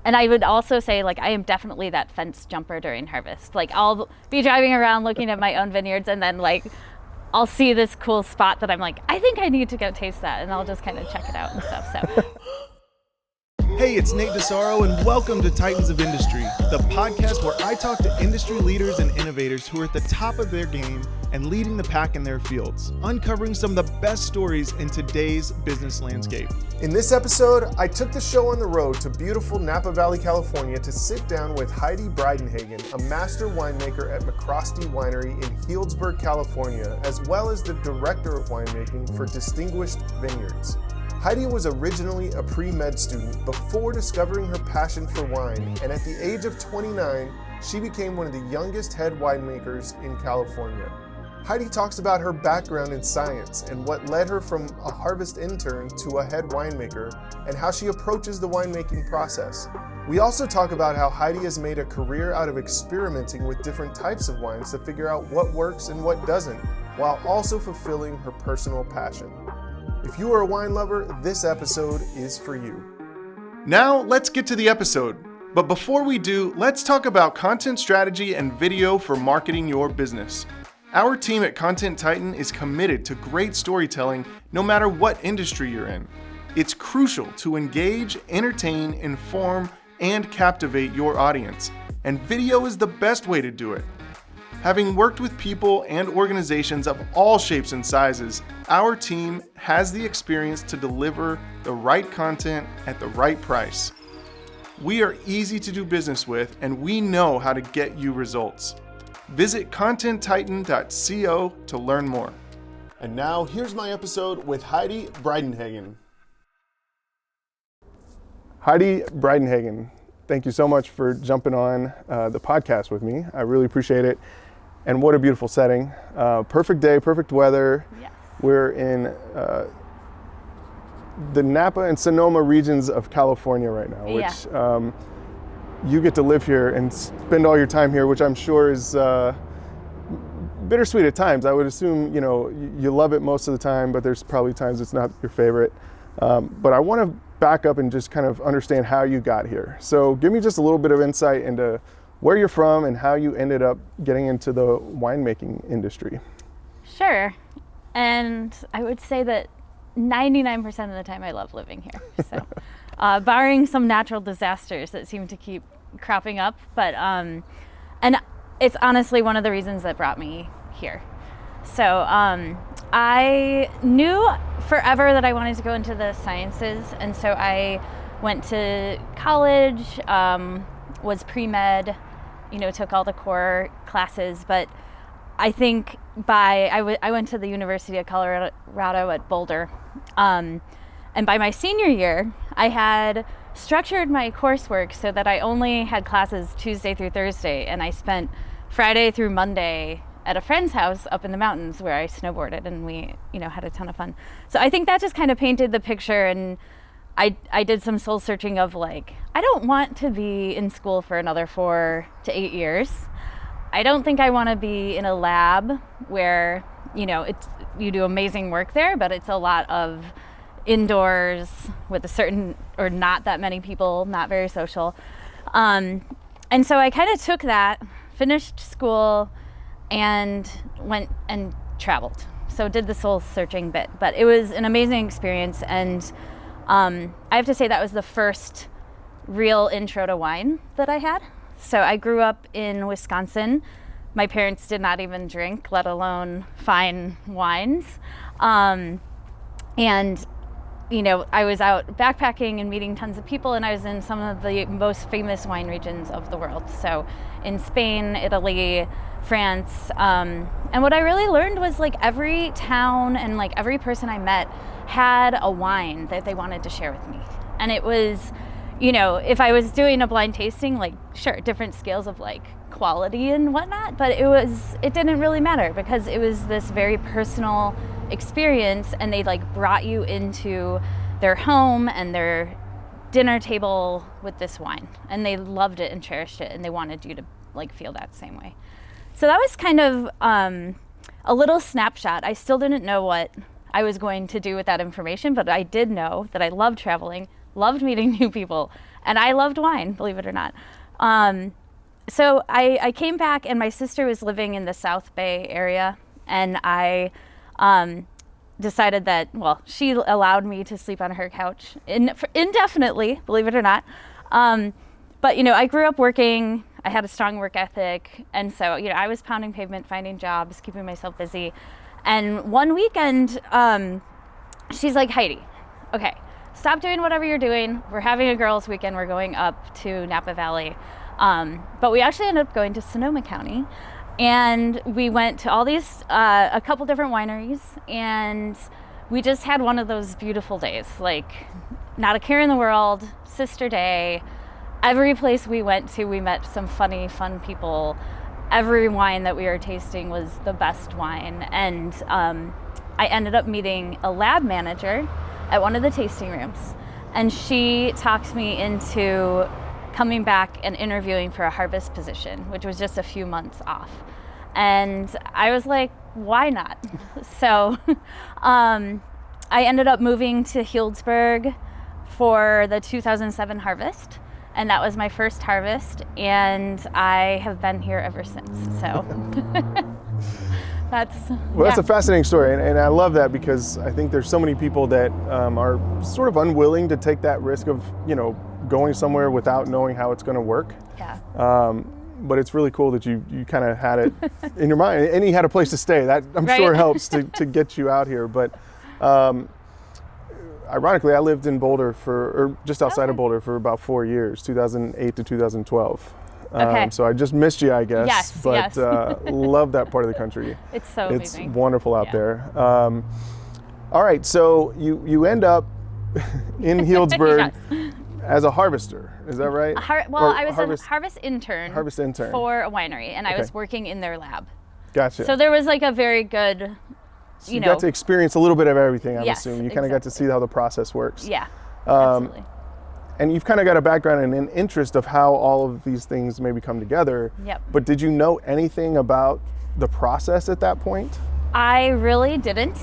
And I would also say, like, I am definitely that fence jumper during harvest. Like, I'll be driving around looking at my own vineyards, and then, like, I'll see this cool spot that I'm like, I think I need to go taste that, and I'll just kind of check it out and stuff. So. Hey, it's Nate DeSaro, and welcome to Titans of Industry, the podcast where I talk to industry leaders and innovators who are at the top of their game and leading the pack in their fields, uncovering some of the best stories in today's business landscape. In this episode, I took the show on the road to beautiful Napa Valley, California to sit down with Heidi Bridenhagen, a master winemaker at MacRostie Winery in Healdsburg, California, as well as the Director of Winemaking for Distinguished Vineyards. Heidi was originally a pre-med student before discovering her passion for wine, and at the age of 29, she became one of the youngest head winemakers in California. Heidi talks about her background in science and what led her from a harvest intern to a head winemaker, and how she approaches the winemaking process. We also talk about how Heidi has made a career out of experimenting with different types of wines to figure out what works and what doesn't, while also fulfilling her personal passion. If you are a wine lover, this episode is for you. Now, let's get to the episode. But before we do, let's talk about content strategy and video for marketing your business. Our team at Content Titan is committed to great storytelling no matter what industry you're in. It's crucial to engage, entertain, inform, and captivate your audience, and video is the best way to do it. Having worked with people and organizations of all shapes and sizes, our team has the experience to deliver the right content at the right price. We are easy to do business with, and we know how to get you results. Visit contenttitan.co to learn more. And now, here's my episode with Heidi Bridenhagen. Heidi Bridenhagen, thank you so much for jumping on the podcast with me. I really appreciate it. And what a beautiful setting. Perfect day, perfect weather. Yes. We're in the Napa and Sonoma regions of California right now, which you get to live here and spend all your time here, which I'm sure is bittersweet at times. I would assume, you love it most of the time, but there's probably times it's not your favorite. But I want to back up and just kind of understand how you got here. So give me just a little bit of insight into where you're from and how you ended up getting into the winemaking industry. Sure. And I would say that 99% of the time I love living here. So barring some natural disasters that seem to keep cropping up. But and it's honestly one of the reasons that brought me here. So I knew forever that I wanted to go into the sciences. And so I went to college, was pre-med, took all the core classes, but I think I went to the University of Colorado at Boulder, and by my senior year, I had structured my coursework so that I only had classes Tuesday through Thursday, and I spent Friday through Monday at a friend's house up in the mountains where I snowboarded, and we, had a ton of fun. So I think that just kind of painted the picture, and I did some soul searching of I don't want to be in school for another 4 to 8 years. I don't think I want to be in a lab where, you do amazing work there, but it's a lot of indoors with a certain, or not that many people, not very social. And so I kind of took that, finished school, and went and traveled. So did the soul searching bit, but it was an amazing experience. And I have to say that was the first real intro to wine that I had. So I grew up in Wisconsin. My parents did not even drink, let alone fine wines. And, I was out backpacking and meeting tons of people, and I was in some of the most famous wine regions of the world. So in Spain, Italy, France. And what I really learned was every town and every person I met had a wine that they wanted to share with me. And it was, if I was doing a blind tasting, sure, different scales of quality and whatnot, but it didn't really matter because it was this very personal experience, and they brought you into their home and their dinner table with this wine, and they loved it and cherished it, and they wanted you to feel that same way. So that was kind of a little snapshot. I still didn't know what I was going to do with that information, but I did know that I loved traveling, loved meeting new people, and I loved wine, believe it or not. So I came back, and my sister was living in the South Bay area, and I decided that, well, she allowed me to sleep on her couch indefinitely, believe it or not. But, I grew up working. I had a strong work ethic. And so, I was pounding pavement, finding jobs, keeping myself busy. And one weekend, she's like, Heidi, okay, stop doing whatever you're doing. We're having a girls' weekend. We're going up to Napa Valley. But we actually ended up going to Sonoma County. And we went to all these, a couple different wineries. And we just had one of those beautiful days. Like, not a care in the world, sister day. Every place we went to, we met some fun people. Every wine that we were tasting was the best wine. And I ended up meeting a lab manager at one of the tasting rooms. And she talked me into coming back and interviewing for a harvest position, which was just a few months off. And I was like, why not? So I ended up moving to Healdsburg for the 2007 harvest. And that was my first harvest, and I have been here ever since. So that's a fascinating story, and I love that because I think there's so many people that are sort of unwilling to take that risk of going somewhere without knowing how it's going to work. Yeah. But it's really cool that you kind of had it in your mind, and you had a place to stay. That I'm sure helps to get you out here. But ironically, I lived in Boulder or just outside of Boulder for about 4 years, 2008 to 2012. Okay. So I just missed you, I guess. Yes, but yes. Love that part of the country. It's so amazing. It's wonderful out there. All right, so you end up in Healdsburg as a harvester. Is that right? I was a harvest intern. Harvest intern for a winery, and I was working in their lab. Gotcha. So there was like a very good. So you got to experience a little bit of everything, I'm assuming. You kind of got to see how the process works. Yeah, absolutely. And you've kind of got a background and an interest of how all of these things maybe come together. Yep. But did you know anything about the process at that point? I really didn't.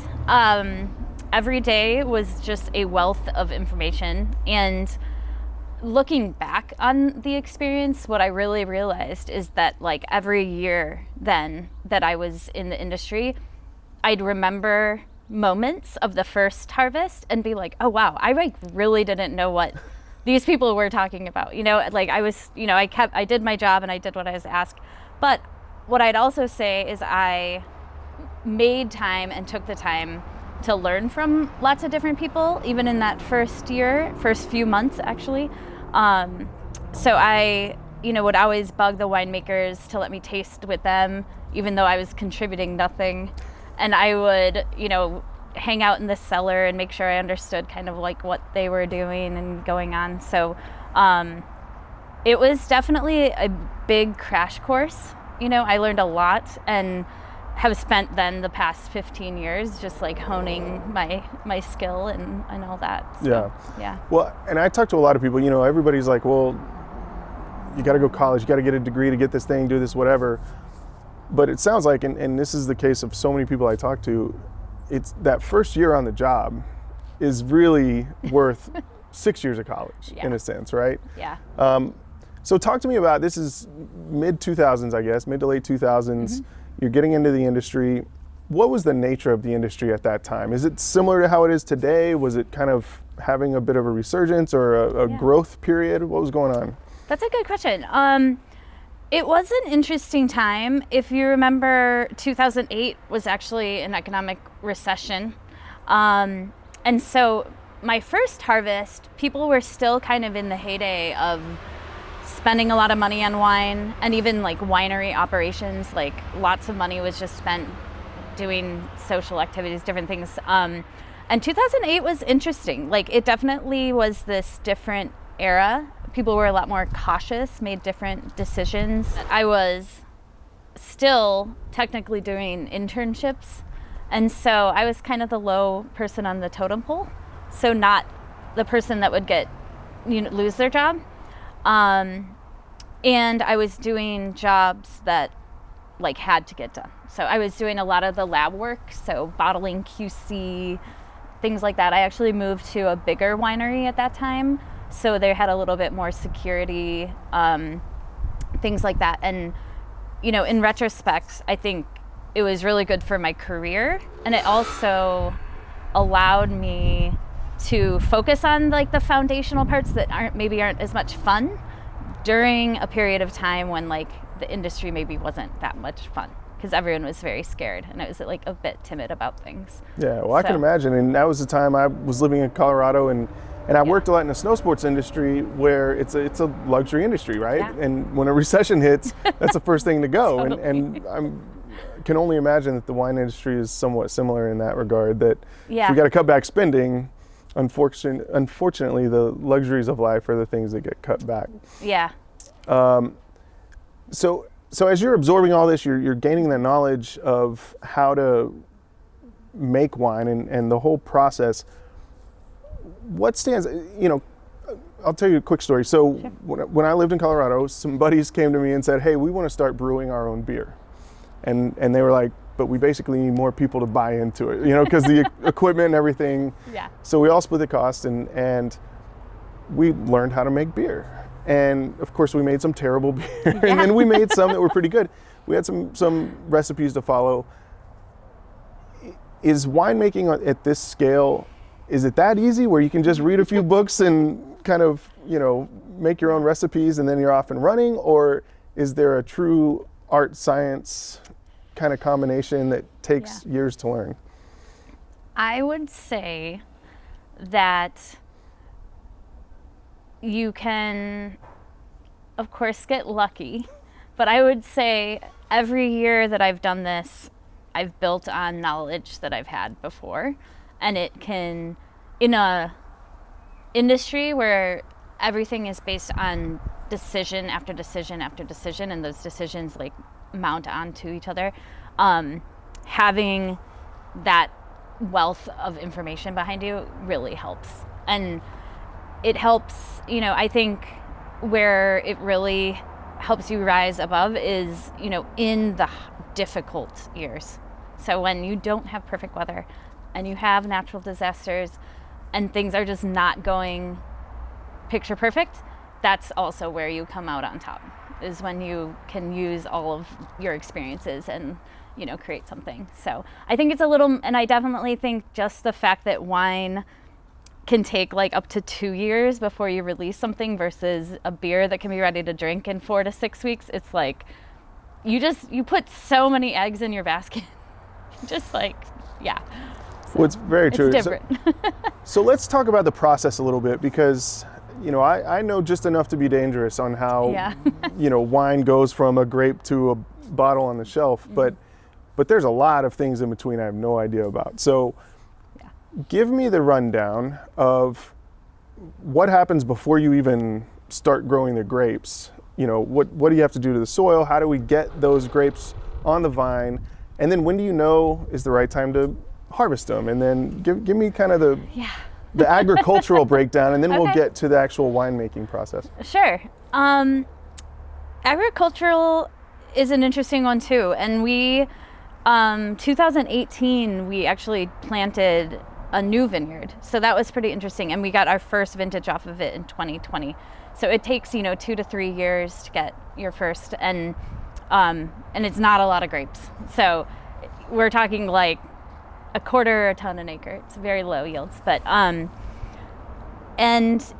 Every day was just a wealth of information. And looking back on the experience, what I really realized is that like every year then that I was in the industry, I'd remember moments of the first harvest and be like, oh wow, I like really didn't know what these people were talking about. Like I was, I did my job and I did what I was asked. But what I'd also say is I made time and took the time to learn from lots of different people, even in that first few months actually. So I, would always bug the winemakers to let me taste with them, even though I was contributing nothing. And I would, hang out in the cellar and make sure I understood kind of like what they were doing and going on. So it was definitely a big crash course. I learned a lot and have spent then the past 15 years just like honing my skill and all that. So, yeah. Well, and I talk to a lot of people, everybody's like, well, you got to go to college, you got to get a degree to get this thing, do this, whatever. But it sounds like, and this is the case of so many people I talk to, it's that first year on the job is really worth 6 years of college in a sense, right? Yeah. So talk to me about, this is mid 2000s, I guess, mid to late 2000s. Mm-hmm. You're getting into the industry. What was the nature of the industry at that time? Is it similar to how it is today? Was it kind of having a bit of a resurgence or a growth period? What was going on? That's a good question. It was an interesting time. If you remember, 2008 was actually an economic recession. And so my first harvest, people were still kind of in the heyday of spending a lot of money on wine and even like winery operations. Like lots of money was just spent doing social activities, different things. And 2008 was interesting. Like it definitely was this different era. People were a lot more cautious, made different decisions. I was still technically doing internships. And so I was kind of the low person on the totem pole. So not the person that would lose their job. And I was doing jobs that like had to get done. So I was doing a lot of the lab work. So bottling, QC, things like that. I actually moved to a bigger winery at that time, so they had a little bit more security, things like that. And, you know, in retrospect, I think it was really good for my career, and it also allowed me to focus on like the foundational parts that aren't as much fun during a period of time when like the industry maybe wasn't that much fun, because everyone was very scared and it was like a bit timid about things. Yeah, well, I can imagine. And that was the time I was living in Colorado, and I worked a lot in the snow sports industry, where it's a luxury industry, right? Yeah. And when a recession hits, that's the first thing to go. Totally. And I can only imagine that the wine industry is somewhat similar in that regard, that Yeah. if we got to cut back spending, unfortunately, the luxuries of life are the things that get cut back. Yeah. So as you're absorbing all this, you're gaining the knowledge of how to make wine and the whole process. What stands, you know, I'll tell you a quick story. So Sure. when I lived in Colorado, some buddies came to me and said, hey, we want to start brewing our own beer. And they were like, but we basically need more people to buy into it, you know, because the equipment and everything. Yeah. So we all split the cost, and we learned how to make beer. And of course we made some terrible beer, and then we made some that were pretty good. We had some recipes to follow. Is winemaking at this scale, is it that easy where you can just read a few books and kind of, you know, make your own recipes and then you're off and running? Or is there a true art science kind of combination that takes years to learn? I would say that you can, of course, get lucky, but I would say every year that I've done this, I've built on knowledge that I've had before. And it can, in a industry where everything is based on decision after decision after decision, and those decisions like mount onto each other, having that wealth of information behind you really helps. And it helps, you know, I think where it really helps you rise above is, you know, in the difficult years. So when you don't have perfect weather and you have natural disasters and things are just not going picture perfect, that's also where you come out on top, is when you can use all of your experiences and, you know, create something. So I think it's a little, and I definitely think just the fact that wine can take like up to 2 years before you release something versus a beer that can be ready to drink in 4 to 6 weeks, it's like you put so many eggs in your basket. Just like, yeah. So well, it's very true. It's different. So let's talk about the process a little bit, because, you know, I know just enough to be dangerous on how, you know, wine goes from a grape to a bottle on the shelf, but there's a lot of things in between I have no idea about. So give me the rundown of what happens before you even start growing the grapes. You know, what do you have to do to the soil? How do we get those grapes on the vine? And then when do you know is the right time to harvest them? And then give me kind of the agricultural breakdown, and then we'll get to the actual winemaking process. Sure. Agricultural is an interesting one too. And we, 2018, we actually planted a new vineyard. So that was pretty interesting. And we got our first vintage off of it in 2020. So it takes, you know, 2 to 3 years to get your first, and it's not a lot of grapes. So we're talking like a quarter a ton an acre. It's very low yields, but and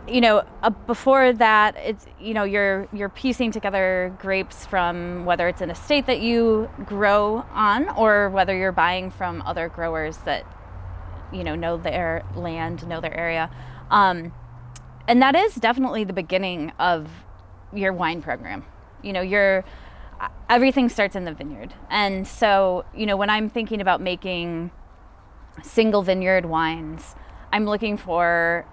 you know, before that, it's, you know, you're piecing together grapes from whether it's an estate that you grow on or whether you're buying from other growers that, you know their land, know their area. And that is definitely the beginning of your wine program. You know, everything starts in the vineyard. And so, you know, when I'm thinking about making single vineyard wines, I'm looking for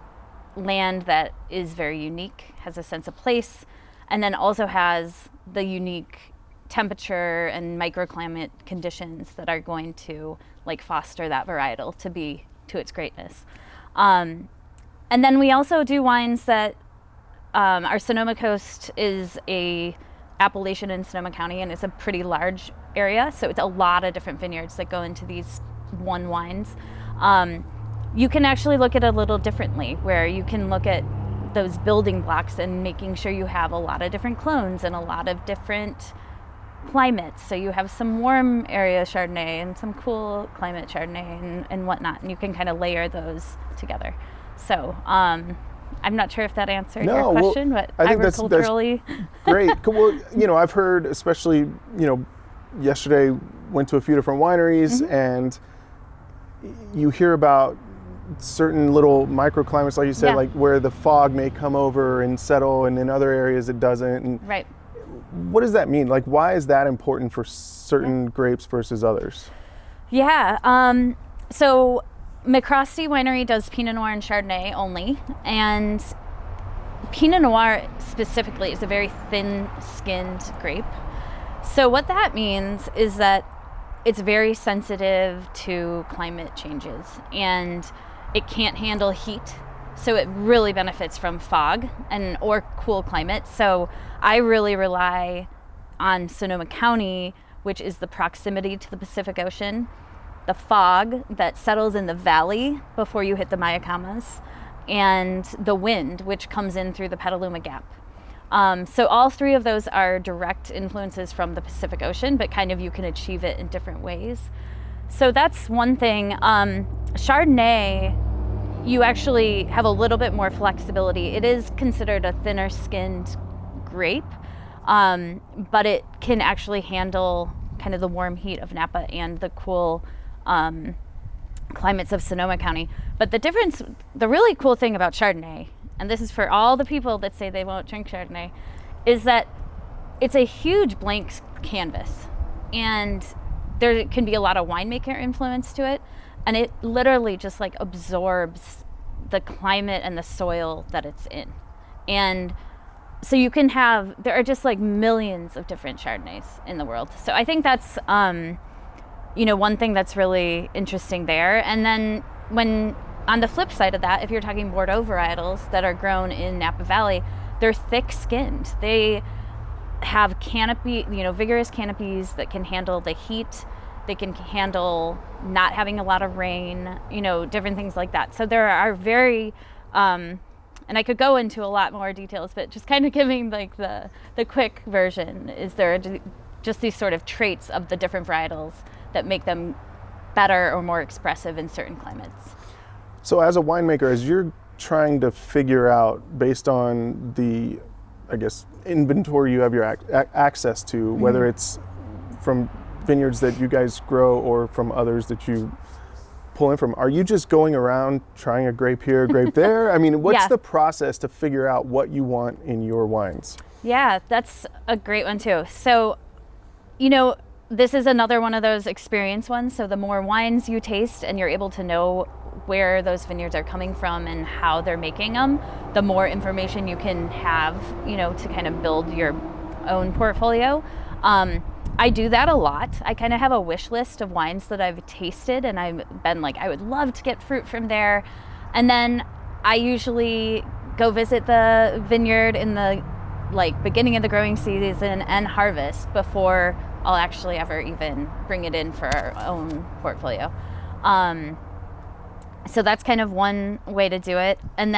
land that is very unique, has a sense of place, and then also has the unique temperature and microclimate conditions that are going to like foster that varietal to be to its greatness. And then we also do wines that our Sonoma Coast is a appellation in Sonoma County, and it's a pretty large area, so it's a lot of different vineyards that go into these one wines. you can actually look at it a little differently, where you can look at those building blocks and making sure you have a lot of different clones and a lot of different climates. So you have some warm area Chardonnay and some cool climate Chardonnay and whatnot, and you can kind of layer those together. So I'm not sure if that answered your question, but I think agriculturally. That's great. Well, I've heard, especially, yesterday went to a few different wineries, and you hear about certain little microclimates, like you said, like where the fog may come over and settle, and in other areas it doesn't. And right. What does that mean? Like, why is that important for certain grapes versus others? Yeah. So MacRostie Winery does Pinot Noir and Chardonnay only, and Pinot Noir specifically is a very thin-skinned grape. So what that means is that it's very sensitive to climate changes, and it can't handle heat. So it really benefits from fog or cool climate. So I really rely on Sonoma County, which is the proximity to the Pacific Ocean, the fog that settles in the valley before you hit the Mayacamas, and the wind, which comes in through the Petaluma Gap. So all three of those are direct influences from the Pacific Ocean, but kind of you can achieve it in different ways. So that's one thing. Chardonnay, you actually have a little bit more flexibility. It is considered a thinner skinned grape, but it can actually handle kind of the warm heat of Napa and the cool climates of Sonoma County. But the really cool thing about Chardonnay, and this is for all the people that say they won't drink Chardonnay, is that it's a huge blank canvas, and there can be a lot of winemaker influence to it, and it literally just like absorbs the climate and the soil that it's in. And so there are just like millions of different Chardonnays in the world. So I think that's one thing that's really interesting there. And then on the flip side of that, if you're talking Bordeaux varietals that are grown in Napa Valley, they're thick-skinned. They have vigorous canopies that can handle the heat. They can handle not having a lot of rain, different things like that. So there are very, and I could go into a lot more details, but just kind of giving like the quick version is there are just these sort of traits of the different varietals that make them better or more expressive in certain climates. So as a winemaker, as you're trying to figure out, based on the, I guess, inventory you have your access to, whether it's from vineyards that you guys grow or from others that you pull in from, are you just going around trying a grape here, a grape there? I mean, what's the process to figure out what you want in your wines? Yeah, that's a great one too. So, this is another one of those experience ones. So the more wines you taste and you're able to know where those vineyards are coming from and how they're making them, the more information you can have, to kind of build your own portfolio. I do that a lot. I kind of have a wish list of wines that I've tasted, and I've been like, I would love to get fruit from there. And then I usually go visit the vineyard in the beginning of the growing season and harvest before I'll actually ever even bring it in for our own portfolio. So that's kind of one way to do it. And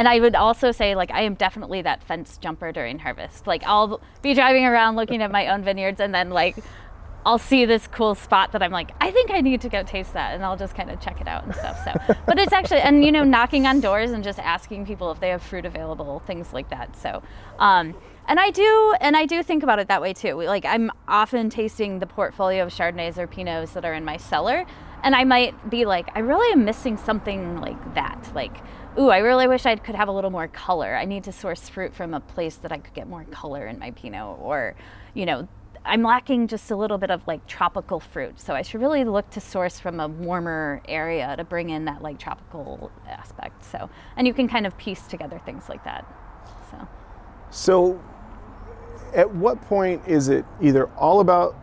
I would also say, I am definitely that fence jumper during harvest. I'll be driving around looking at my own vineyards, and then I'll see this cool spot that I'm like, I think I need to go taste that, and I'll just kind of check it out and stuff. So, but it's actually, and knocking on doors and just asking people if they have fruit available, things like that. So, and I do think about it that way too. I'm often tasting the portfolio of Chardonnays or Pinots that are in my cellar, and I might be like, I really am missing something like that. Ooh, I really wish I could have a little more color. I need to source fruit from a place that I could get more color in my Pinot, or, I'm lacking just a little bit of tropical fruit. So I should really look to source from a warmer area to bring in that tropical aspect. So, and you can kind of piece together things like that. So at what point is it either all about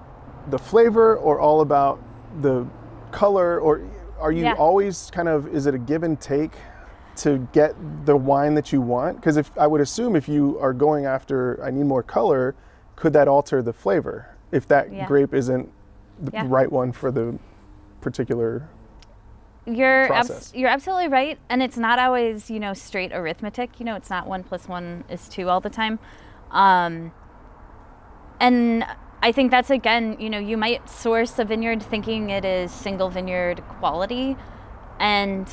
the flavor or all about the color, or are you always is it a give and take to get the wine that you want? Because I would assume if you are going after, I need more color, could that alter the flavor if that grape isn't the right one for the particular process. You're absolutely right, and it's not always, straight arithmetic. It's not 1 + 1 = 2 all the time. And I think that's, again, you might source a vineyard thinking it is single vineyard quality, and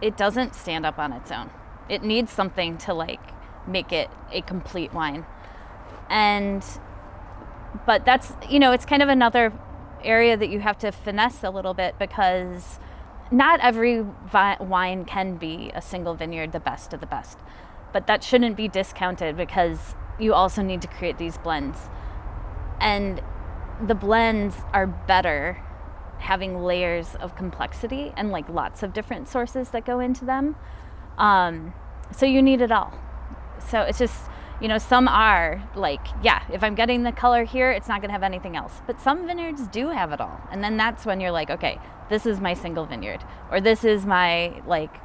it doesn't stand up on its own. It needs something to make it a complete wine. But that's, it's kind of another area that you have to finesse a little bit, because not every wine can be a single vineyard, the best of the best. But that shouldn't be discounted, because you also need to create these blends. And the blends are better having layers of complexity and lots of different sources that go into them. So you need it all. So it's just, some are if I'm getting the color here, it's not going to have anything else. But some vineyards do have it all. And then that's when you're okay, this is my single vineyard, or this is my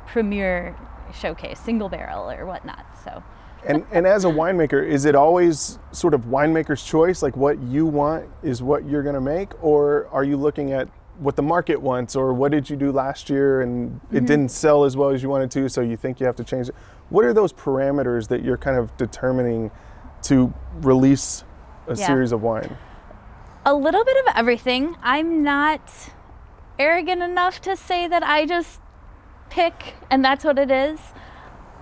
premier showcase, single barrel or whatnot. So. And as a winemaker, is it always sort of winemaker's choice? What you want is what you're going to make? Or are you looking at what the market wants, or what did you do last year and it didn't sell as well as you wanted to, so you think you have to change it? What are those parameters that you're kind of determining to release a series of wine? A little bit of everything. I'm not arrogant enough to say that I just pick and that's what it is.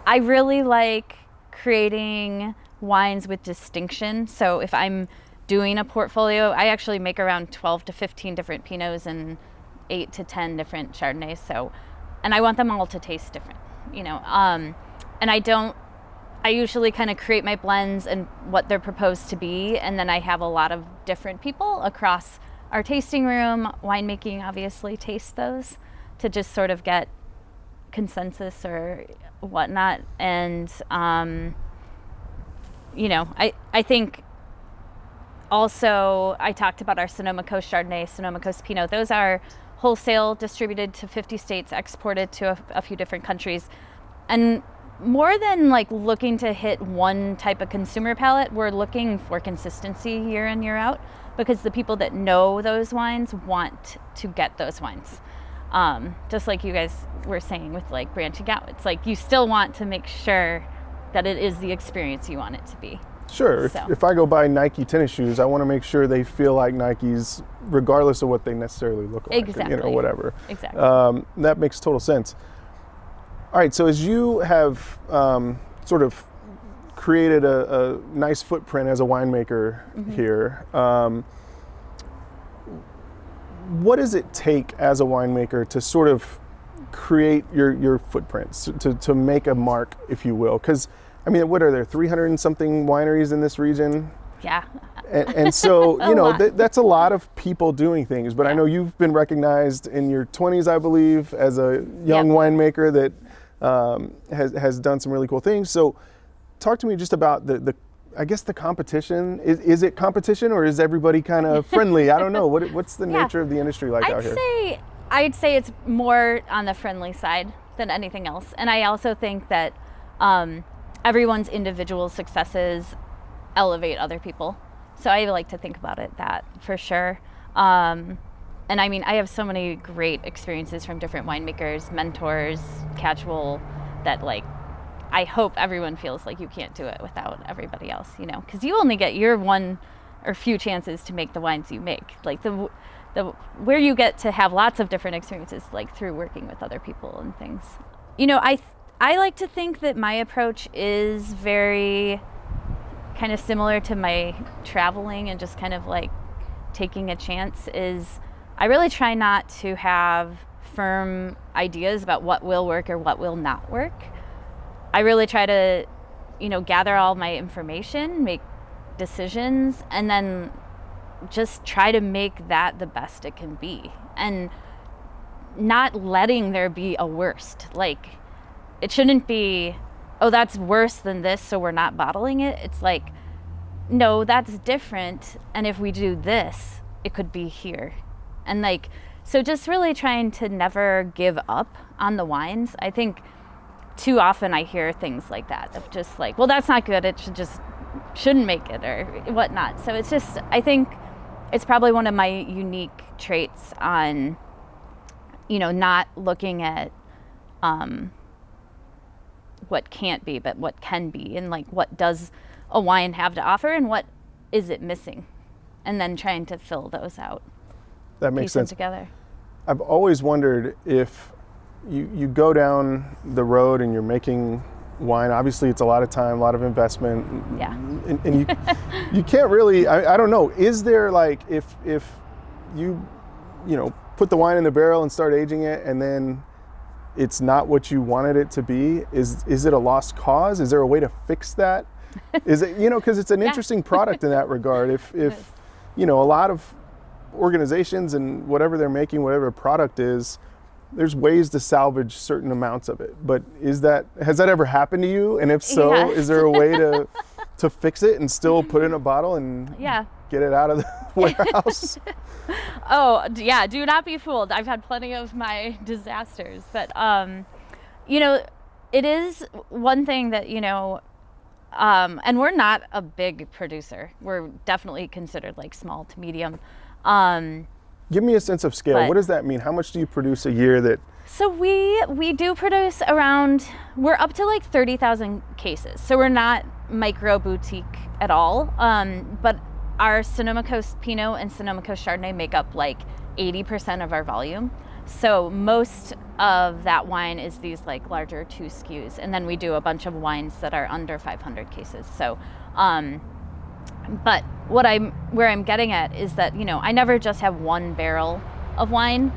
I really like creating wines with distinction. So if I'm doing a portfolio, I actually make around 12 to 15 different Pinots and 8 to 10 different Chardonnays. And I want them all to taste different, and I usually kind of create my blends and what they're proposed to be. And then I have a lot of different people across our tasting room, winemaking, obviously taste those to just sort of get consensus or whatnot. And, I think also I talked about our Sonoma Coast Chardonnay, Sonoma Coast Pinot. Those are wholesale, distributed to 50 states, exported to a few different countries. And more than looking to hit one type of consumer palate, we're looking for consistency year in, year out, because the people that know those wines want to get those wines. Just like you guys were saying with branching out, it's you still want to make sure that it is the experience you want it to be. Sure. So. If I go buy Nike tennis shoes, I want to make sure they feel like Nikes, regardless of what they necessarily look like. Exactly. Or whatever. Exactly. That makes total sense. All right. So as you have sort of created a nice footprint as a winemaker here, what does it take as a winemaker to sort of create your footprints, to make a mark, if you will? Because what are there, 300 and something wineries in this region? Yeah. And so, that's a lot of people doing things. But I know you've been recognized in your 20s, I believe, as a young winemaker that has done some really cool things. So talk to me just about the competition. Is it competition, or is everybody kind of friendly? I don't know. What's the nature of the industry out here? I'd say it's more on the friendly side than anything else. And I also think that everyone's individual successes elevate other people. So I like to think about it that for sure. And I have so many great experiences from different winemakers, mentors, casual, that I hope everyone feels like you can't do it without everybody else, because you only get your one or few chances to make the wines you make. The where you get to have lots of different experiences, through working with other people and things. I like to think that my approach is very kind of similar to my traveling and just kind of taking a chance. Is I really try not to have firm ideas about what will work or what will not work. I really try to, gather all my information, make decisions, and then just try to make that the best it can be, and not letting there be a worst. It shouldn't be, oh, that's worse than this, so we're not bottling it. It's no, that's different, and if we do this, it could be here. And so just really trying to never give up on the wines. I think too often I hear things like that, of just well, that's not good, it shouldn't make it, or whatnot. So it's just, I think it's probably one of my unique traits on not looking at what can't be, but what can be, and like what does a wine have to offer and what is it missing, and then trying to fill those out. That makes sense. Together. I've always wondered if you go down the road and you're making wine. Obviously, it's a lot of time, a lot of investment. Yeah. And you can't really. I don't know. Is there like if you put the wine in the barrel and start aging it, and then it's not what you wanted it to be? Is it a lost cause? Is there a way to fix that? Is it because it's an interesting product in that regard. If a lot of organizations and whatever they're making, whatever product is, there's ways to salvage certain amounts of it. But has that ever happened to you? And if so, Yes. is there a way to fix it and still put it in a bottle and get it out of the warehouse? Oh, yeah, do not be fooled. I've had plenty of my disasters. But, it is one thing that, and we're not a big producer. We're definitely considered like small to medium. Give me a sense of scale. What does that mean? How much do you produce a year? So we do produce we're up to like 30,000 cases. So we're not micro boutique at all. But our Sonoma Coast Pinot and Sonoma Coast Chardonnay make up like 80% of our volume. So most of that wine is these like larger 2 SKUs. And then we do a bunch of wines that are under 500 cases. So, but where I'm getting at is that, I never just have one barrel of wine,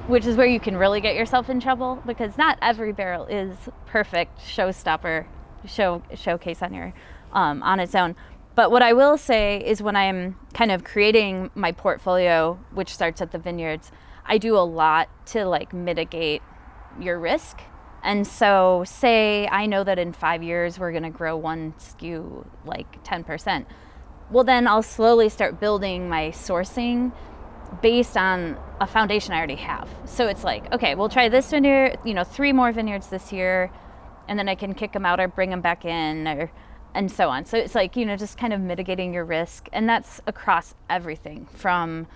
which is where you can really get yourself in trouble, because not every barrel is perfect showstopper, showcase on its own. But what I will say is when I'm kind of creating my portfolio, which starts at the vineyards, I do a lot to like mitigate your risk. And so say I know that in 5 years we're gonna grow one SKU like 10%. Well, then I'll slowly start building my sourcing based on a foundation I already have. So it's like, okay, we'll try this vineyard, 3 more vineyards this year, and then I can kick them out or bring them back in, and so on. So it's like, just kind of mitigating your risk. And that's across everything from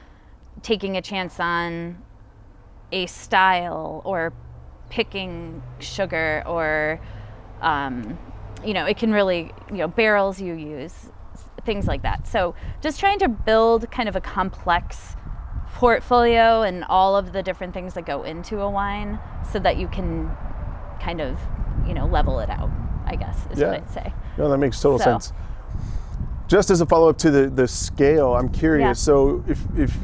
taking a chance on a style or picking sugar or, it can really, barrels you use, things like that. So just trying to build kind of a complex portfolio and all of the different things that go into a wine so that you can kind of, level it out, I guess is what I'd say. No, that makes total sense. Just as a follow-up to the scale, I'm curious. Yeah. So if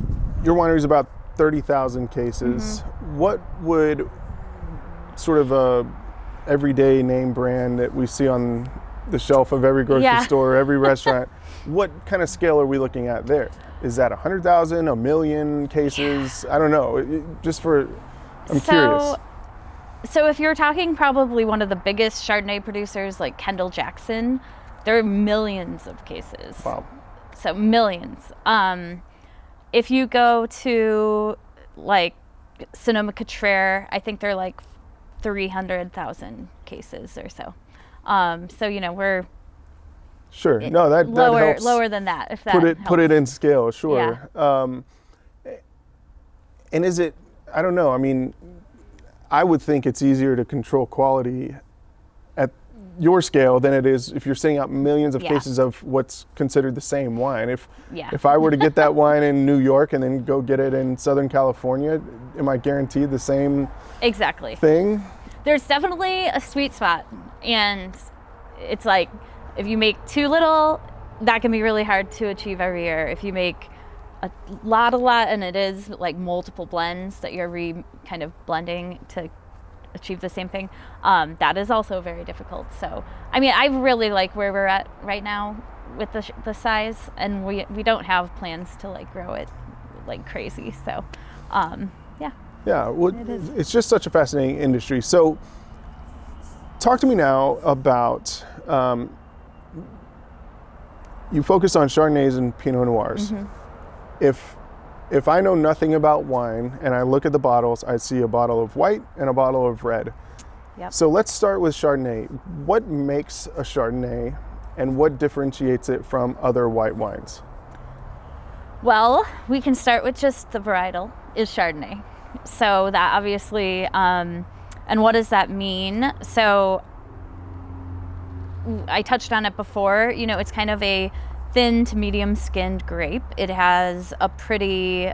your winery is about 30,000 cases, what would sort of a everyday name brand that we see on the shelf of every grocery store, every restaurant, what kind of scale are we looking at there? Is that 100,000, a million cases? I don't know. I'm curious. So if you're talking probably one of the biggest Chardonnay producers like Kendall Jackson, there are millions of cases. Wow. So millions. If you go to like Sonoma-Cutrer, I think they're like 300,000 cases or so. So we're sure. No, that helps. Lower than that, if that helps. Put it in scale, sure. Yeah. And is it? I don't know. I mean, I would think it's easier to control quality at your scale than it is if you're sending out millions of cases of what's considered the same wine. If I were to get that wine in New York and then go get it in Southern California, am I guaranteed the same thing? There's definitely a sweet spot, and it's like if you make too little, that can be really hard to achieve every year. If you make a lot, and it is like multiple blends that you're kind of blending to achieve the same thing, that is also very difficult. So, I mean, I really like where we're at right now with the size, and we don't have plans to like grow it like crazy. So, Yeah, well, it's just such a fascinating industry. So, talk to me now about, you focus on Chardonnays and Pinot Noirs. If I know nothing about wine and I look at the bottles, I see a bottle of white and a bottle of red. Yep. So let's start with Chardonnay. What makes a Chardonnay and what differentiates it from other white wines? Well, we can start with just the varietal is Chardonnay. So that obviously, and what does that mean? So I touched on it before, it's kind of a thin to medium skinned grape. It has a pretty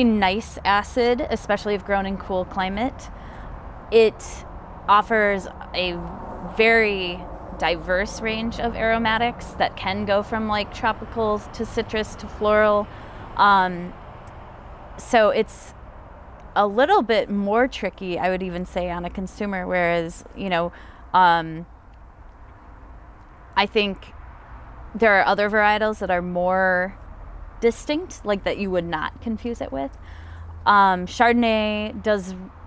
nice acid, especially if grown in cool climate. It offers a very diverse range of aromatics that can go from like tropical to citrus to floral. So it's a little bit more tricky, I would even say, on a consumer, whereas, I think there are other varietals that are more distinct, like that you would not confuse it with. Chardonnay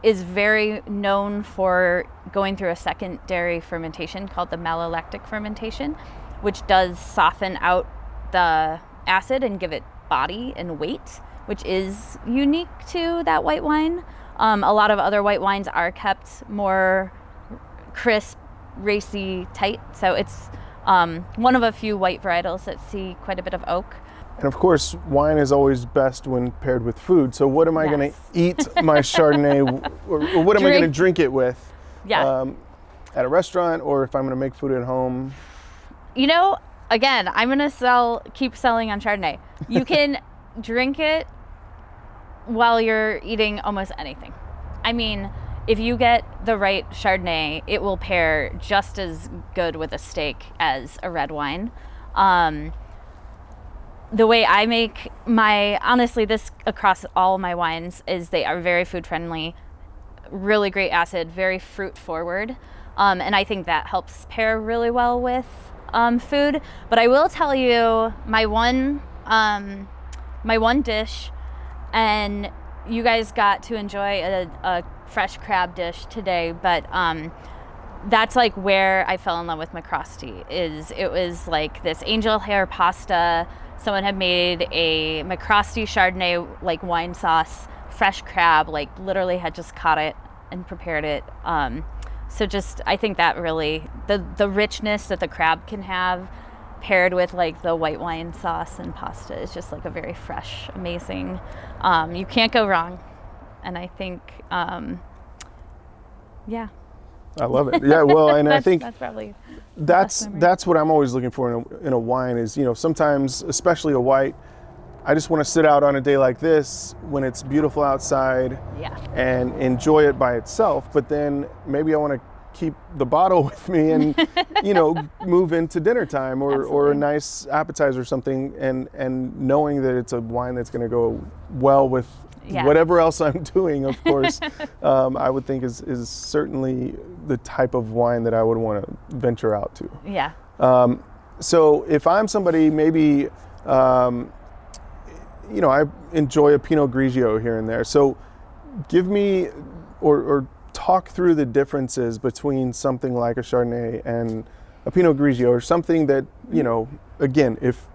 is very known for going through a secondary fermentation called the malolactic fermentation, which does soften out the acid and give it body and weight, which is unique to that white wine. A lot of other white wines are kept more crisp, racy, tight. So it's one of a few white varietals that see quite a bit of oak. And of course, wine is always best when paired with food. So what am I going to eat my Chardonnay, or what am I going to drink it with? Yeah. At a restaurant, or if I'm going to make food at home? Again, I'm going to keep selling on Chardonnay. You can drink it while you're eating almost anything. I mean, if you get the right Chardonnay, it will pair just as good with a steak as a red wine. The way I make honestly, this across all my wines is they are very food friendly, really great acid, very fruit forward. And I think that helps pair really well with food. But I will tell you my one dish, and you guys got to enjoy a fresh crab dish today, but that's like where I fell in love with MacRostie. It was like this angel hair pasta. Someone had made a MacRostie Chardonnay like wine sauce, fresh crab, like literally had just caught it and prepared it. So just, I think that really, the richness that the crab can have paired with like the white wine sauce and pasta is just like a very fresh, amazing, you can't go wrong. And I think, yeah. I love it. Yeah, well, and I think that's probably that's what I'm always looking for in a wine is, sometimes, especially a white, I just want to sit out on a day like this when it's beautiful outside, and enjoy it by itself. But then maybe I want to keep the bottle with me and, move into dinner time or a nice appetizer or something, and knowing that it's a wine that's going to go well with whatever else I'm doing, of course, I would think is certainly the type of wine that I would want to venture out to. Yeah. So if I'm somebody, maybe, I enjoy a Pinot Grigio here and there. So give me or talk through the differences between something like a Chardonnay and a Pinot Grigio, or something that, again, if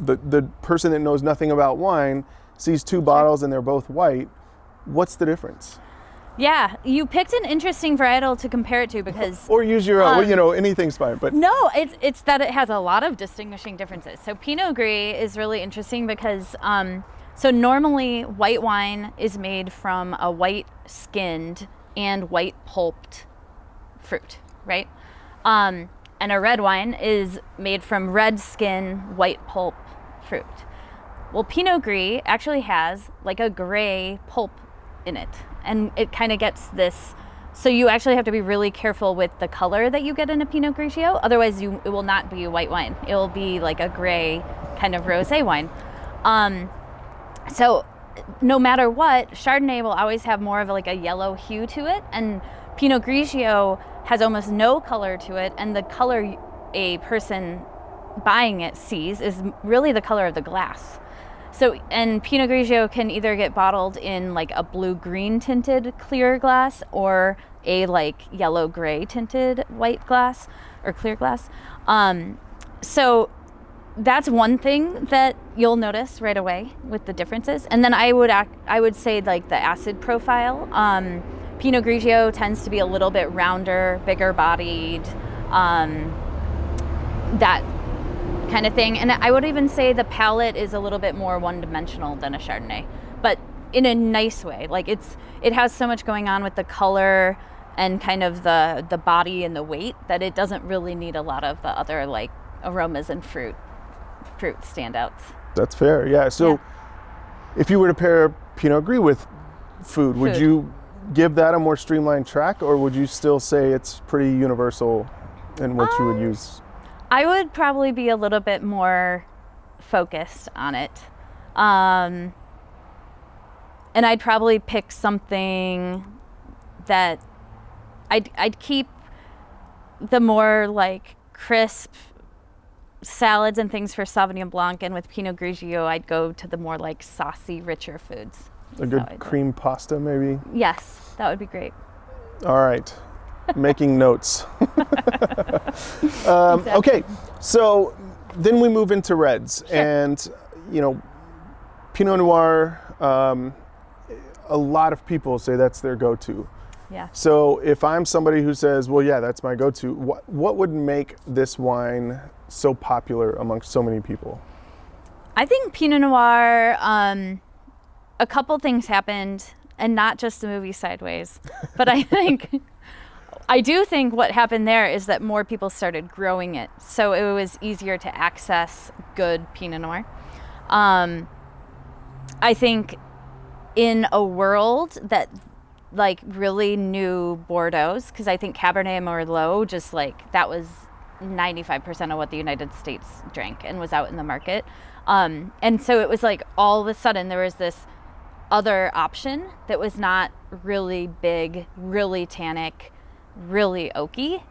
the person that knows nothing about wine sees two bottles and they're both white, what's the difference? Yeah, you picked an interesting varietal to compare it to because... Or use your own, anything's fine. But no, it's that it has a lot of distinguishing differences. So Pinot Gris is really interesting because, so normally white wine is made from a white skinned and white pulped fruit, right? And a red wine is made from red skin, white pulp fruit. Well, Pinot Gris actually has like a gray pulp in it, and it kind of gets this, so you actually have to be really careful with the color that you get in a Pinot Grigio, otherwise it will not be a white wine. It will be like a gray kind of rosé wine. So no matter what, Chardonnay will always have more of like a yellow hue to it, and Pinot Grigio has almost no color to it, and the color a person buying it sees is really the color of the glass. So, and Pinot Grigio can either get bottled in like a blue-green tinted clear glass or a like yellow-gray tinted white glass or clear glass. So that's one thing that you'll notice right away with the differences. And then I would say like the acid profile. Pinot Grigio tends to be a little bit rounder, bigger bodied, that kind of thing. And I would even say the palate is a little bit more one-dimensional than a Chardonnay. But in a nice way. Like it has so much going on with the color and kind of the body and the weight that it doesn't really need a lot of the other like aromas and fruit standouts. That's fair. Yeah. So if you were to pair Pinot Gris with food, would you give that a more streamlined track, or would you still say it's pretty universal in what you would use? I would probably be a little bit more focused on it. And I'd probably pick something that I'd keep the more like crisp salads and things for Sauvignon Blanc, and with Pinot Grigio I'd go to the more like saucy, richer foods. A good cream pasta maybe? Yes, that would be great. All right. Making notes. Exactly. Okay, so then we move into reds. Sure. And, Pinot Noir, a lot of people say that's their go-to. Yeah. So if I'm somebody who says, well, yeah, that's my go-to, what would make this wine so popular amongst so many people? I think Pinot Noir, a couple things happened, and not just the movie Sideways, but I do think what happened there is that more people started growing it, so it was easier to access good Pinot Noir. I think in a world that like really knew Bordeaux's, because I think Cabernet and Merlot just like that was 95% of what the United States drank and was out in the market. And so it was like all of a sudden there was this other option that was not really big, really tannic, really oaky.